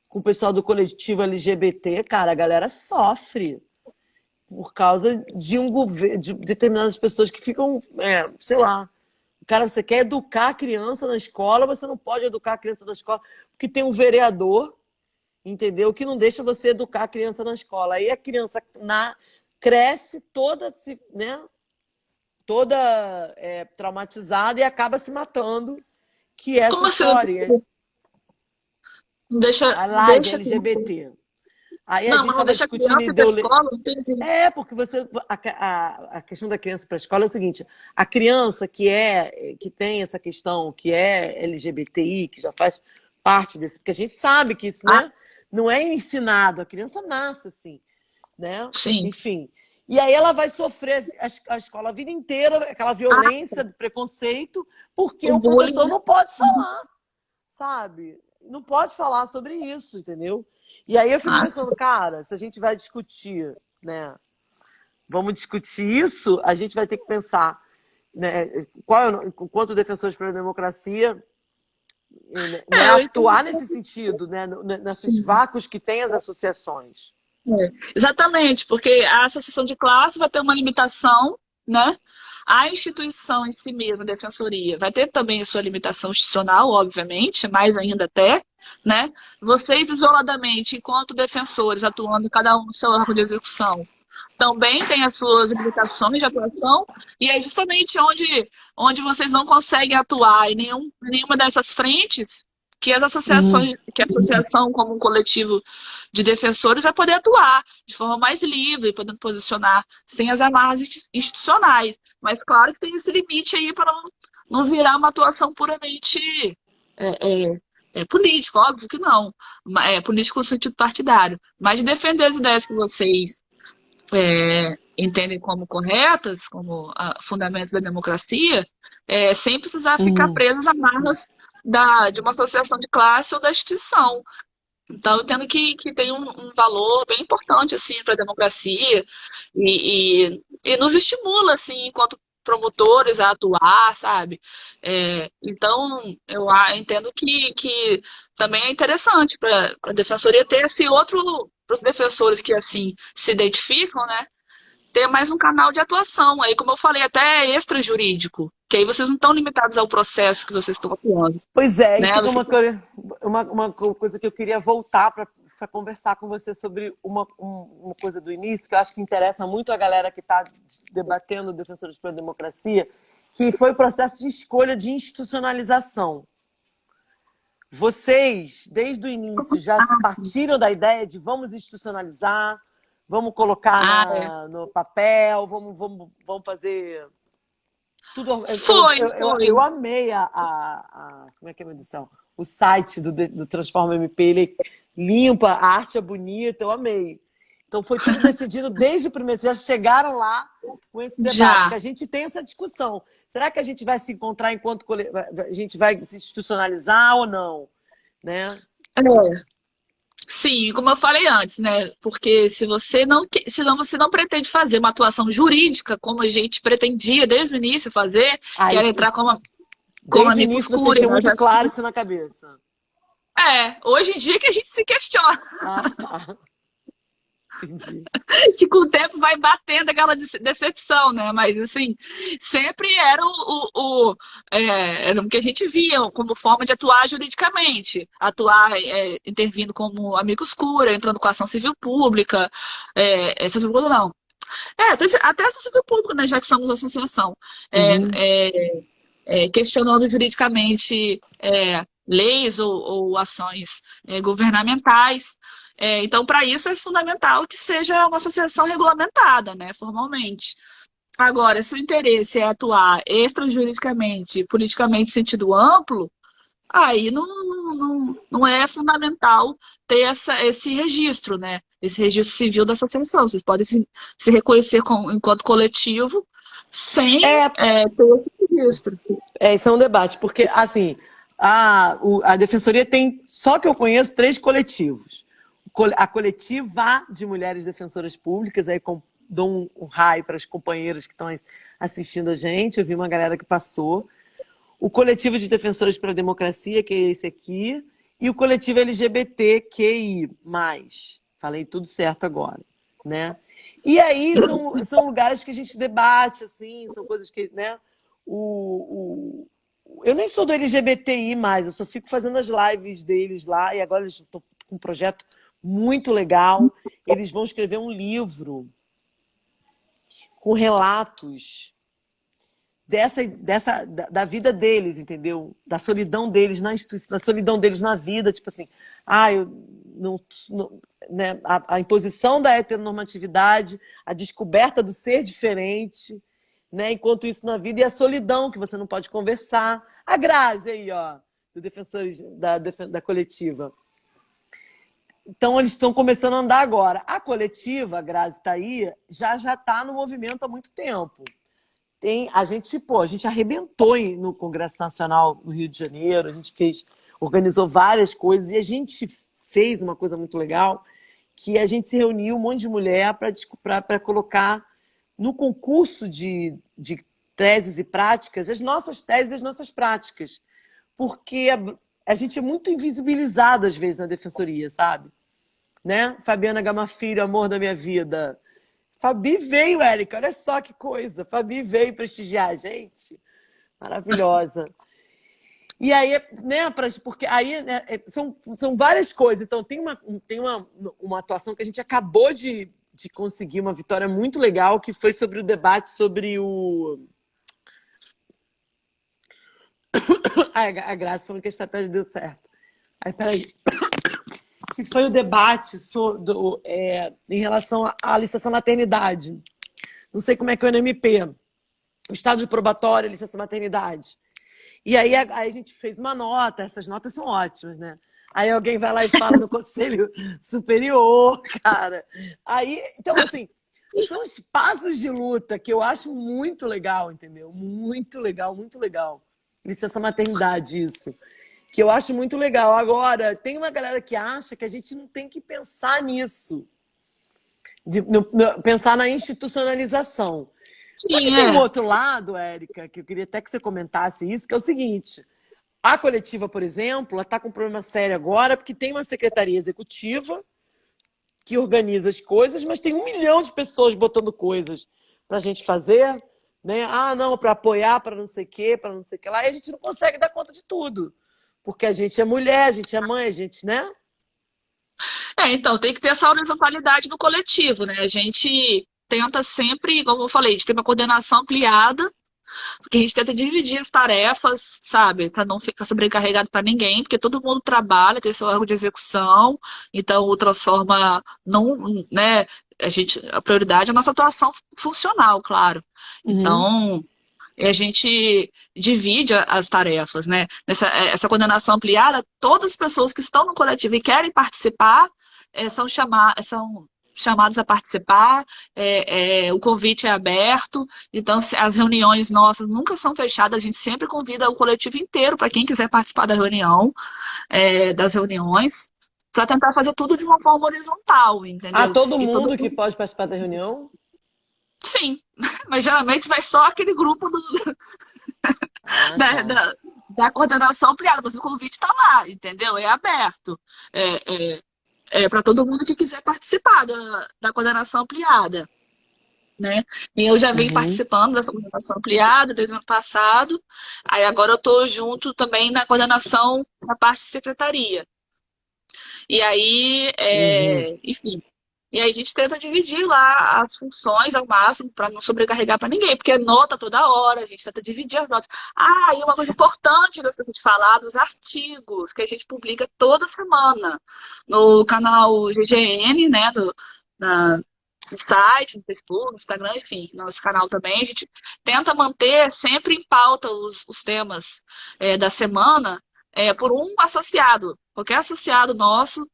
o pessoal do coletivo LGBT, cara, a galera sofre por causa de um governo, de determinadas pessoas que ficam, sei lá, cara, você quer educar a criança na escola, você não pode educar a criança na escola, porque tem um vereador, entendeu? Que não deixa você educar a criança na escola. Aí a criança cresce toda, né? Toda traumatizada e acaba se matando, que é essa Como assim? história. Deixa, A live deixa LGBT. Aí a Não, gente mas não estava deixa a discutindo criança ir para a escola, não entendi. porque a questão da criança para a escola é o seguinte: a criança que tem essa questão, que é LGBTI, que já faz parte desse, porque a gente sabe que isso, Ah, né, não é ensinado, a criança nasce assim, né? sim. Enfim. E aí ela vai sofrer a escola a vida inteira, aquela Ah, violência, preconceito, porque o o bullying, professor né? não pode falar, sabe? Não pode falar sobre isso, entendeu? E aí eu fico Nossa. pensando, cara, se a gente vai discutir, né? Vamos discutir isso, a gente vai ter que pensar, né? Quanto defensores pela democracia, né, Eu entendo. atuar nesse sentido, né? Nesses Sim. vácuos que tem as associações. Exatamente, porque a associação de classe vai ter uma limitação, né? A instituição em si mesma, a defensoria, vai ter também a sua limitação institucional, obviamente, mais ainda até, né? Vocês isoladamente, enquanto defensores, atuando cada um no seu órgão de execução, também têm as suas limitações de atuação, e é justamente onde vocês não conseguem atuar em nenhuma dessas frentes que as Uhum. associações, que a associação como um coletivo de defensores vai poder atuar de forma mais livre, podendo posicionar sem as amarras institucionais. Mas claro que tem esse limite aí para não virar uma atuação puramente política, óbvio que não. É político no sentido partidário. Mas de defender as ideias que vocês entendem como corretas, como fundamentos da democracia, sem precisar ficar Uhum. presas a amarras de uma associação de classe ou da instituição. Então, eu entendo que tem um valor bem importante assim, para a democracia e nos estimula, assim, enquanto promotores a atuar, sabe? Então, eu entendo que também é interessante para a defensoria ter esse outro, para os defensores que assim se identificam, né? Ter mais um canal de atuação. Aí, como eu falei, até extrajurídico, que aí vocês não estão limitados ao processo que vocês estão atuando, Pois é, né? isso que é uma coisa que eu queria voltar para conversar com você sobre uma coisa do início, que eu acho que interessa muito a galera que está debatendo Defensores pela Democracia, que foi o processo de escolha de institucionalização. Vocês, desde o início, já partiram da ideia de vamos institucionalizar, vamos colocar Ah, é. no papel, vamos fazer tudo. Eu Foi. amei como é que é a medição? O site do Transforma MP, ele limpa, a arte é bonita, eu amei. Então foi tudo decidido desde o primeiro. Vocês já chegaram lá com esse debate, Já. que a gente tem essa discussão. Será que a gente vai se encontrar enquanto a gente vai se institucionalizar ou não? Né? É. Sim, como eu falei antes, né? Porque se você não, se você não pretende fazer uma atuação jurídica, como a gente pretendia desde o início fazer, que era Isso, entrar como desde o amigos início vocês curiae, tinham nós muito já claro isso na cabeça. hoje em dia que a gente se questiona, Ah, tá. Entendi. que com o tempo vai batendo aquela decepção, né? Mas assim, sempre era era o que a gente via como forma de atuar juridicamente, atuar intervindo como amigos cura, entrando com ação civil pública, civil pública não. Até a sociedade pública, né, já que somos associação, Uhum. questionando juridicamente leis ou ações governamentais. Então, para isso é fundamental que seja uma associação regulamentada, né, formalmente. Agora, se o interesse é atuar extrajuridicamente, politicamente em sentido amplo, aí não é fundamental ter esse registro, né? Esse registro civil da associação. Vocês podem se reconhecer enquanto coletivo sem É, ter esse registro. isso é um debate, porque, assim, a Defensoria tem, só que eu conheço, 3 coletivos. A coletiva de mulheres defensoras públicas, aí dou um raio para as companheiras que estão assistindo a gente, eu vi uma galera que passou. O coletivo de defensoras pela democracia, que é esse aqui, e o coletivo LGBTQI+. Falei tudo certo agora, né? E aí são lugares que a gente debate, assim, são coisas que, né? Eu nem sou do LGBTI mais, eu só fico fazendo as lives deles lá, e agora eles estão com um projeto muito legal. Eles vão escrever um livro com relatos da vida deles, entendeu? Da solidão deles na instituição, da solidão deles na vida, tipo assim, eu não, né? A imposição da heteronormatividade, a descoberta do ser diferente, né? Enquanto isso na vida, e a solidão, que você não pode conversar. A Grazi aí, ó, do Defensores da Coletiva. Então, eles estão começando a andar agora. A coletiva, a Grazi está aí, já está no movimento há muito tempo. A gente arrebentou no Congresso Nacional no Rio de Janeiro, a gente organizou várias coisas, e a gente fez uma coisa muito legal, que a gente se reuniu, um monte de mulher, para colocar no concurso de teses e práticas as nossas teses e as nossas práticas. Porque a gente é muito invisibilizado, às vezes, na defensoria, sabe? Né? Fabiana Gama Filho, amor da minha vida. Fabi veio, Érica, olha só que coisa. Fabi veio prestigiar a gente. Maravilhosa. E aí, né, porque aí, né, são várias coisas. Então, tem uma atuação que a gente acabou de conseguir, uma vitória muito legal, que foi sobre o debate sobre o... A Graça falando que a estratégia deu certo. Aí, peraí. Que foi o debate em relação à licença maternidade. Não sei como é que é o NMP. O estado de probatório, licença maternidade. E aí a gente fez uma nota, essas notas são ótimas, né? Aí alguém vai lá e fala no Conselho Superior, cara. Aí, então, assim, são espaços de luta que eu acho muito legal, entendeu? Muito legal, muito legal. Licença maternidade, isso. Que eu acho muito legal. Agora, tem uma galera que acha que a gente não tem que pensar nisso. Pensar na institucionalização. Só que Sim, tem um outro lado, Érica, que eu queria até que você comentasse isso, que é o seguinte. A coletiva, por exemplo, ela está com um problema sério agora, porque tem uma secretaria executiva que organiza as coisas, mas tem 1 milhão de pessoas botando coisas para a gente fazer, né? Não, para apoiar, para não sei o quê, para não sei o que lá, e a gente não consegue dar conta de tudo. Porque a gente é mulher, a gente é mãe, a gente, né? Então, tem que ter essa horizontalidade no coletivo, né? A gente tenta sempre, como eu falei, a gente tem uma coordenação ampliada, porque a gente tenta dividir as tarefas, sabe? Para não ficar sobrecarregado para ninguém, porque todo mundo trabalha, tem seu órgão de execução, então o Transforma não, né? A prioridade é a nossa atuação funcional, claro. Uhum. Então, a gente divide as tarefas, né? Essa coordenação ampliada, todas as pessoas que estão no coletivo e querem participar são chamadas a participar, o convite é aberto, então as reuniões nossas nunca são fechadas, a gente sempre convida o coletivo inteiro para quem quiser participar da reunião, das reuniões, para tentar fazer tudo de uma forma horizontal, entendeu? Todo E todo mundo que mundo, pode participar da reunião? sim, mas geralmente vai só aquele grupo da, Tá. da, da coordenação ampliada, mas o convite está lá, entendeu? É aberto. Para todo mundo que quiser participar da coordenação ampliada. Né? E eu já vim Uhum. participando dessa coordenação ampliada desde o ano passado, aí agora eu estou junto também na coordenação da parte de secretaria. E aí, Uhum. enfim, E aí a gente tenta dividir lá as funções ao máximo para não sobrecarregar para ninguém, porque é nota toda hora, a gente tenta dividir as notas. Ah, e uma coisa importante que eu esqueci de falar, dos artigos que a gente publica toda semana no canal GGN, né, no site, no Facebook, no Instagram, enfim, nosso canal também. A gente tenta manter sempre em pauta os temas da semana por um associado. Qualquer associado nosso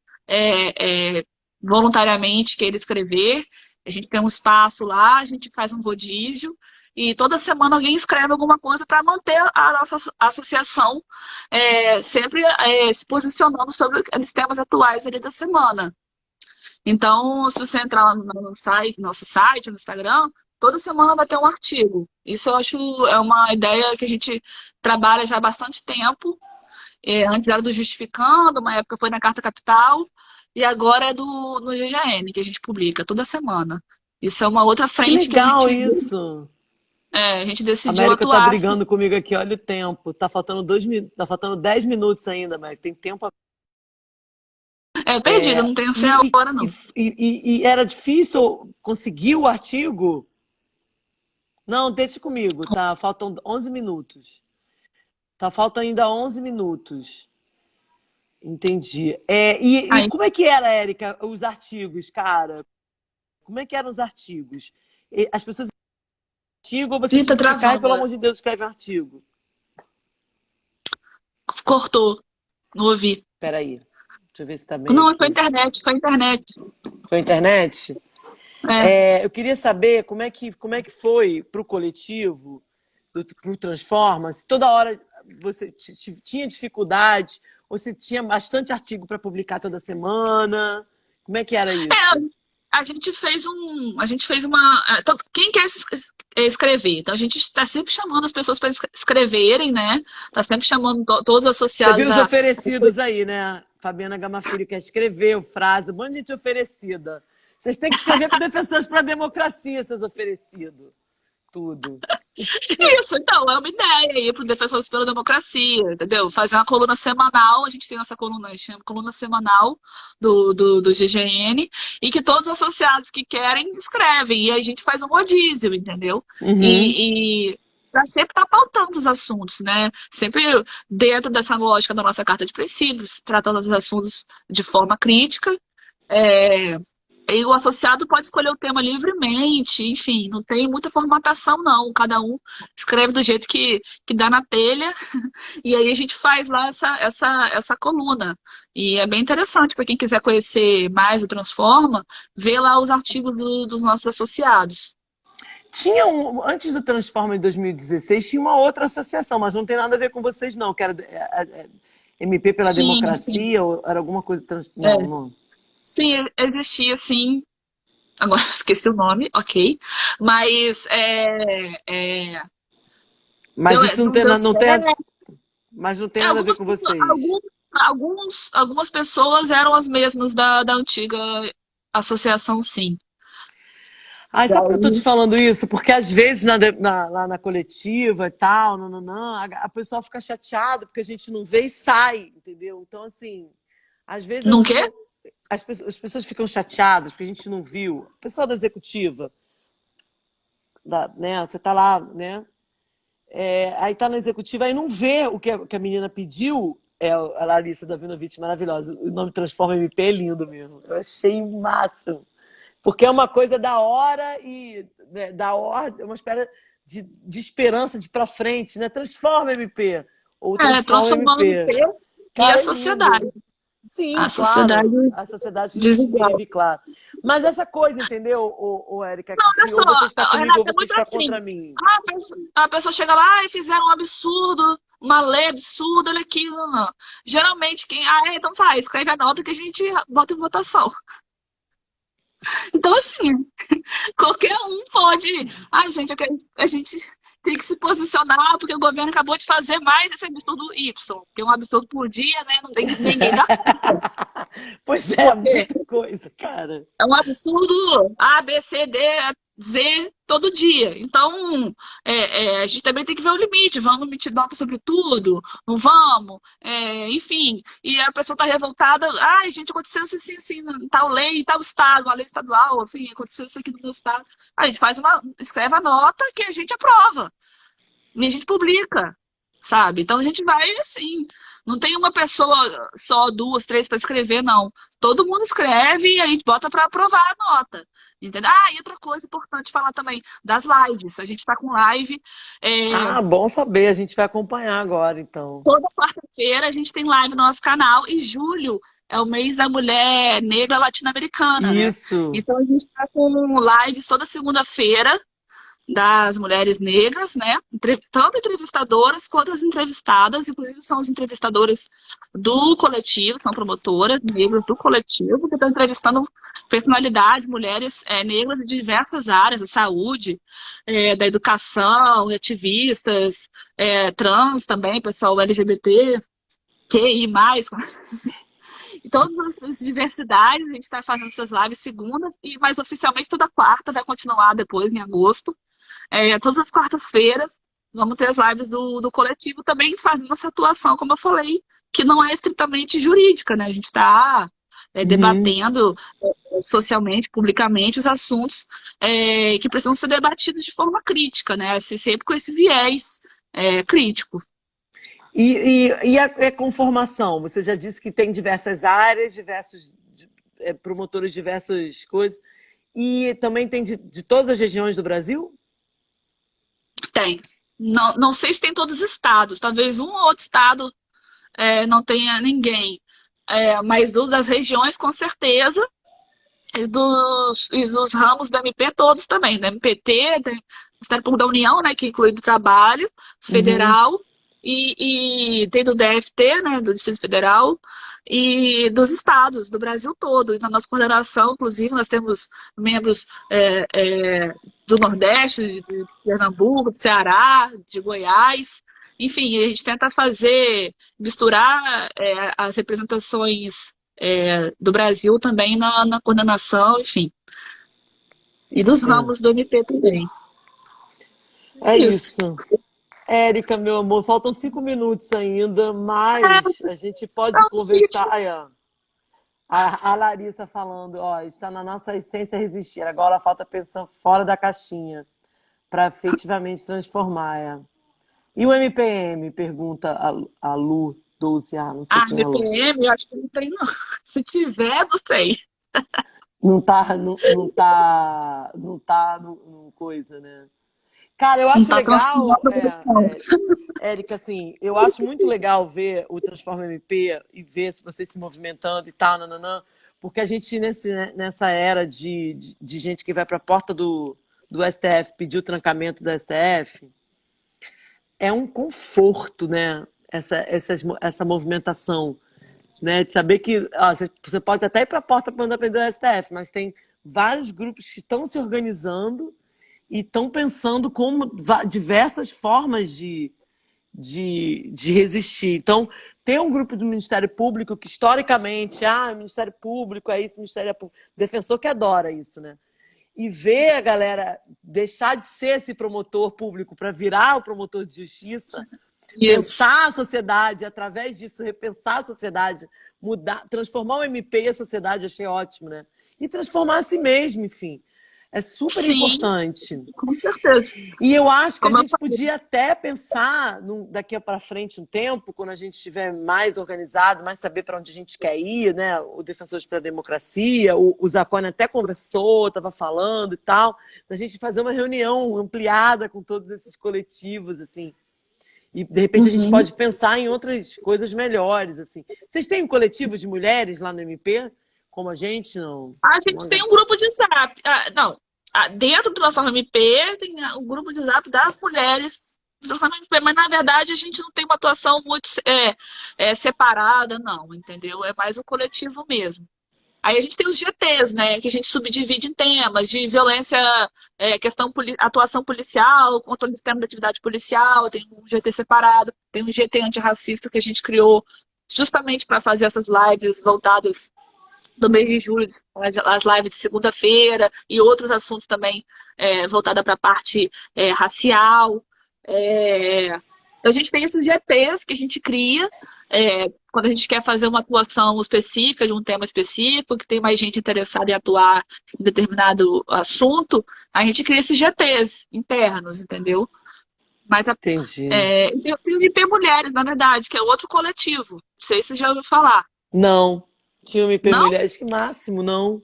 voluntariamente queira escrever, a gente tem um espaço lá, a gente faz um rodízio e toda semana alguém escreve alguma coisa para manter a nossa associação sempre se posicionando sobre os temas atuais ali da semana. Então, se você entrar lá no site, nosso site, no Instagram, toda semana vai ter um artigo. Isso eu acho uma ideia que a gente trabalha já há bastante tempo. Antes era do Justificando, uma época foi na Carta Capital, e agora é no GGN, que a gente publica toda semana. Isso é uma outra Que frente que legal isso! a gente A decidiu América tá atuar. brigando comigo aqui, olha o tempo. Tá faltando 10 minutos ainda, América. Tem tempo. Perdida, não tenho 100 agora, não. E era difícil conseguir o artigo? Não, deixa comigo, tá? Faltam 11 minutos. Tá, faltam ainda 11 minutos. Entendi. E como é que era, Érica, os artigos, cara? Como é que eram os artigos? As pessoas artigo ou você Ih, tá tinha que ficar, travando, pelo amor de Deus, escreve um artigo? cortou, não ouvi. Peraí, deixa eu ver se tá bem Não, aqui. foi internet. Foi internet? Eu queria saber como é que foi pro coletivo, pro Transforma, se toda hora você tinha dificuldade, ou se tinha bastante artigo para publicar toda semana. Como é que era isso? A gente fez uma. Quem quer escrever? Então a gente está sempre chamando as pessoas para escreverem, né? Está sempre chamando todos os Você associados. viu os oferecidos aí, né? Fabiana Gama Filho quer escrever, o Frase, um monte de gente oferecida. Vocês têm que escrever para Defensores para a Democracia, seus oferecidos. Tudo. Isso, então, é uma ideia aí para o Defensores pela Democracia, entendeu? Fazer uma coluna semanal, a gente tem essa coluna, chama coluna semanal do GGN, e que todos os associados que querem escrevem, e a gente faz um rodízio, entendeu? Uhum. E para sempre estar pautando os assuntos, né? Sempre dentro dessa lógica da nossa carta de princípios, tratando os assuntos de forma crítica. E o associado pode escolher o tema livremente, enfim, não tem muita formatação, não. Cada um escreve do jeito que dá na telha, e aí a gente faz lá essa coluna. E é bem interessante para quem quiser conhecer mais o Transforma, ver lá os artigos dos nossos associados. Antes do Transforma em 2016, tinha uma outra associação, mas não tem nada a ver com vocês, não, que era MP pela Democracia, ou era alguma coisa... Não. Sim, existia, sim. Agora esqueci o nome, ok. Mas Mas isso não tem nada a ver com vocês. Algumas pessoas eram as mesmas da antiga associação, sim. Sabe por que eu tô te falando isso? Porque às vezes lá na coletiva e tal, a pessoa fica chateada porque a gente não vê e sai, entendeu? Então, assim, às vezes... Não quê? As pessoas ficam chateadas porque a gente não viu. O pessoal da executiva, né? Você tá lá, né? Aí tá na executiva, aí não vê o que a menina pediu. A Larissa Davinovich, maravilhosa. O nome Transforma MP é lindo mesmo. Eu achei o máximo. Porque é uma coisa da hora e da ordem, uma espécie de esperança de ir pra frente, né? Transforma MP. Ou Transforma MP. E a sociedade. Sim, a sociedade vive, claro. Mas essa coisa, entendeu, Érica? Não, olha só, você está comigo Renata, ou você está contra mim? A pessoa chega lá e fizeram um absurdo, uma lei absurda, olha aquilo. Não. Geralmente, então faz, escreve a nota que a gente bota em votação. Então, assim, qualquer um pode... gente, a gente tem que se posicionar porque o governo acabou de fazer mais esse absurdo Y. Porque um absurdo por dia, né? Não tem ninguém dá conta. Pois é, muita coisa, cara. É um absurdo A, B, C, D, dizer todo dia. Então, a gente também tem que ver o limite. Vamos emitir nota sobre tudo? Não vamos? Enfim, e a pessoa está revoltada. Ai, gente, aconteceu isso assim, assim, em tal lei, em tal estado, uma lei estadual, enfim, aconteceu isso aqui no meu estado. A gente escreve a nota que a gente aprova. E a gente publica, sabe? Então a gente vai assim. Não tem uma pessoa só, duas, três para escrever, não. Todo mundo escreve e a gente bota para aprovar a nota. Entendeu? Ah, e outra coisa importante falar também das lives. A gente está com live. Ah, bom saber. A gente vai acompanhar agora, então. Toda quarta-feira a gente tem live no nosso canal. E julho é o mês da mulher negra latino-americana, né? Isso. Então a gente está com lives toda segunda-feira das mulheres negras, né? Tanto entrevistadoras quanto as entrevistadas, inclusive são as entrevistadoras do coletivo, são promotoras negras do coletivo, que estão entrevistando personalidades, mulheres negras de diversas áreas, da saúde, da educação, ativistas, trans também, pessoal LGBT, QI+, e todas as diversidades, a gente está fazendo essas lives segunda, mas oficialmente toda quarta, vai continuar depois, em agosto. Todas as quartas-feiras, vamos ter as lives do coletivo também fazendo essa atuação, como eu falei, que não é estritamente jurídica, né? A gente está debatendo socialmente, publicamente, os assuntos que precisam ser debatidos de forma crítica, né? Assim, sempre com esse viés crítico. E a conformação? Você já disse que tem diversas áreas, diversos promotores, diversas coisas. E também tem de todas as regiões do Brasil? Tem. Não, não sei se tem todos os estados. Talvez um ou outro estado não tenha ninguém. Mas das regiões, com certeza. E dos ramos do MP todos também. Do MPT, do Ministério Público da União, né, que inclui do Trabalho Federal. E tem do DFT, né, do Distrito Federal, e dos estados, do Brasil todo. E na nossa coordenação, inclusive, nós temos membros do Nordeste, de Pernambuco, do Ceará, de Goiás. Enfim, a gente tenta misturar as representações do Brasil também na coordenação, enfim. E dos ramos do MP também. É isso. Érica, meu amor, faltam 5 minutos ainda, mas a gente pode conversar. Aí, ó, a Larissa falando, ó, está na nossa essência resistir. Agora falta pensar fora da caixinha para efetivamente transformar. E o MPM? Pergunta a Lu 12A, não sei quem é a Lu. MPM, eu acho que não tem, não. Se tiver, não sei. Não tá no coisa, né? Cara, eu acho legal, Érica, assim, eu acho muito legal ver o Transforma MP e ver se você se movimentando e tal, nananã, porque a gente, nessa era de gente que vai para a porta do STF pedir o trancamento do STF, é um conforto, né? Essa movimentação, né? De saber que você pode até ir para a porta para mandar prender o STF, mas tem vários grupos que estão se organizando e estão pensando como diversas formas de resistir. Então, tem um grupo do Ministério Público que, historicamente, o Ministério Público é isso, o Ministério Público. Defensor que adora isso, né? E ver a galera deixar de ser esse promotor público para virar o promotor de justiça, pensar a sociedade, através disso, repensar a sociedade, mudar, transformar o MP e a sociedade, achei ótimo, né? E transformar a si mesmo, enfim. É super importante. Com certeza. E eu acho que a gente podia até pensar daqui para frente um tempo, quando a gente estiver mais organizado, mais saber para onde a gente quer ir, né? O Defensores pela Democracia, o Zacone até conversou, estava falando e tal, da gente fazer uma reunião ampliada com todos esses coletivos, assim. E, de repente, a gente pode pensar em outras coisas melhores, assim. Vocês têm um coletivo de mulheres lá no MP? Como a gente, não? A gente tem um grupo de zap. Dentro do Transforma MP tem um grupo de zap das mulheres do Transforma MP, mas na verdade a gente não tem uma atuação muito separada, não, entendeu? É mais um coletivo mesmo. Aí a gente tem os GTs, né? Que a gente subdivide em temas de violência, atuação policial, controle externo da atividade policial, tem um GT separado, tem um GT antirracista que a gente criou justamente para fazer essas lives voltadas do mês de julho, as lives de segunda-feira e outros assuntos também voltados para a parte racial. É, então, a gente tem esses GPs que a gente cria quando a gente quer fazer uma atuação específica de um tema específico, que tem mais gente interessada em atuar em determinado assunto, a gente cria esses GPs internos, entendeu? Mas Entendi. tem o IP Mulheres, na verdade, que é outro coletivo. Não sei se você já ouviu falar. Não. Tinha um IP Não? Mulheres, que máximo, não.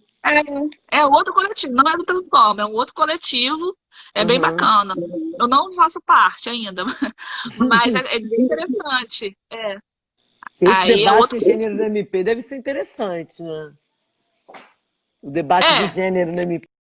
É outro coletivo, não é do Transforma, é um outro coletivo, é bem Aham. bacana. Eu não faço parte ainda, mas é bem interessante. Esse Aí é debate outro de gênero no coletivo. MP deve ser interessante, né? O debate de É, gênero no MP.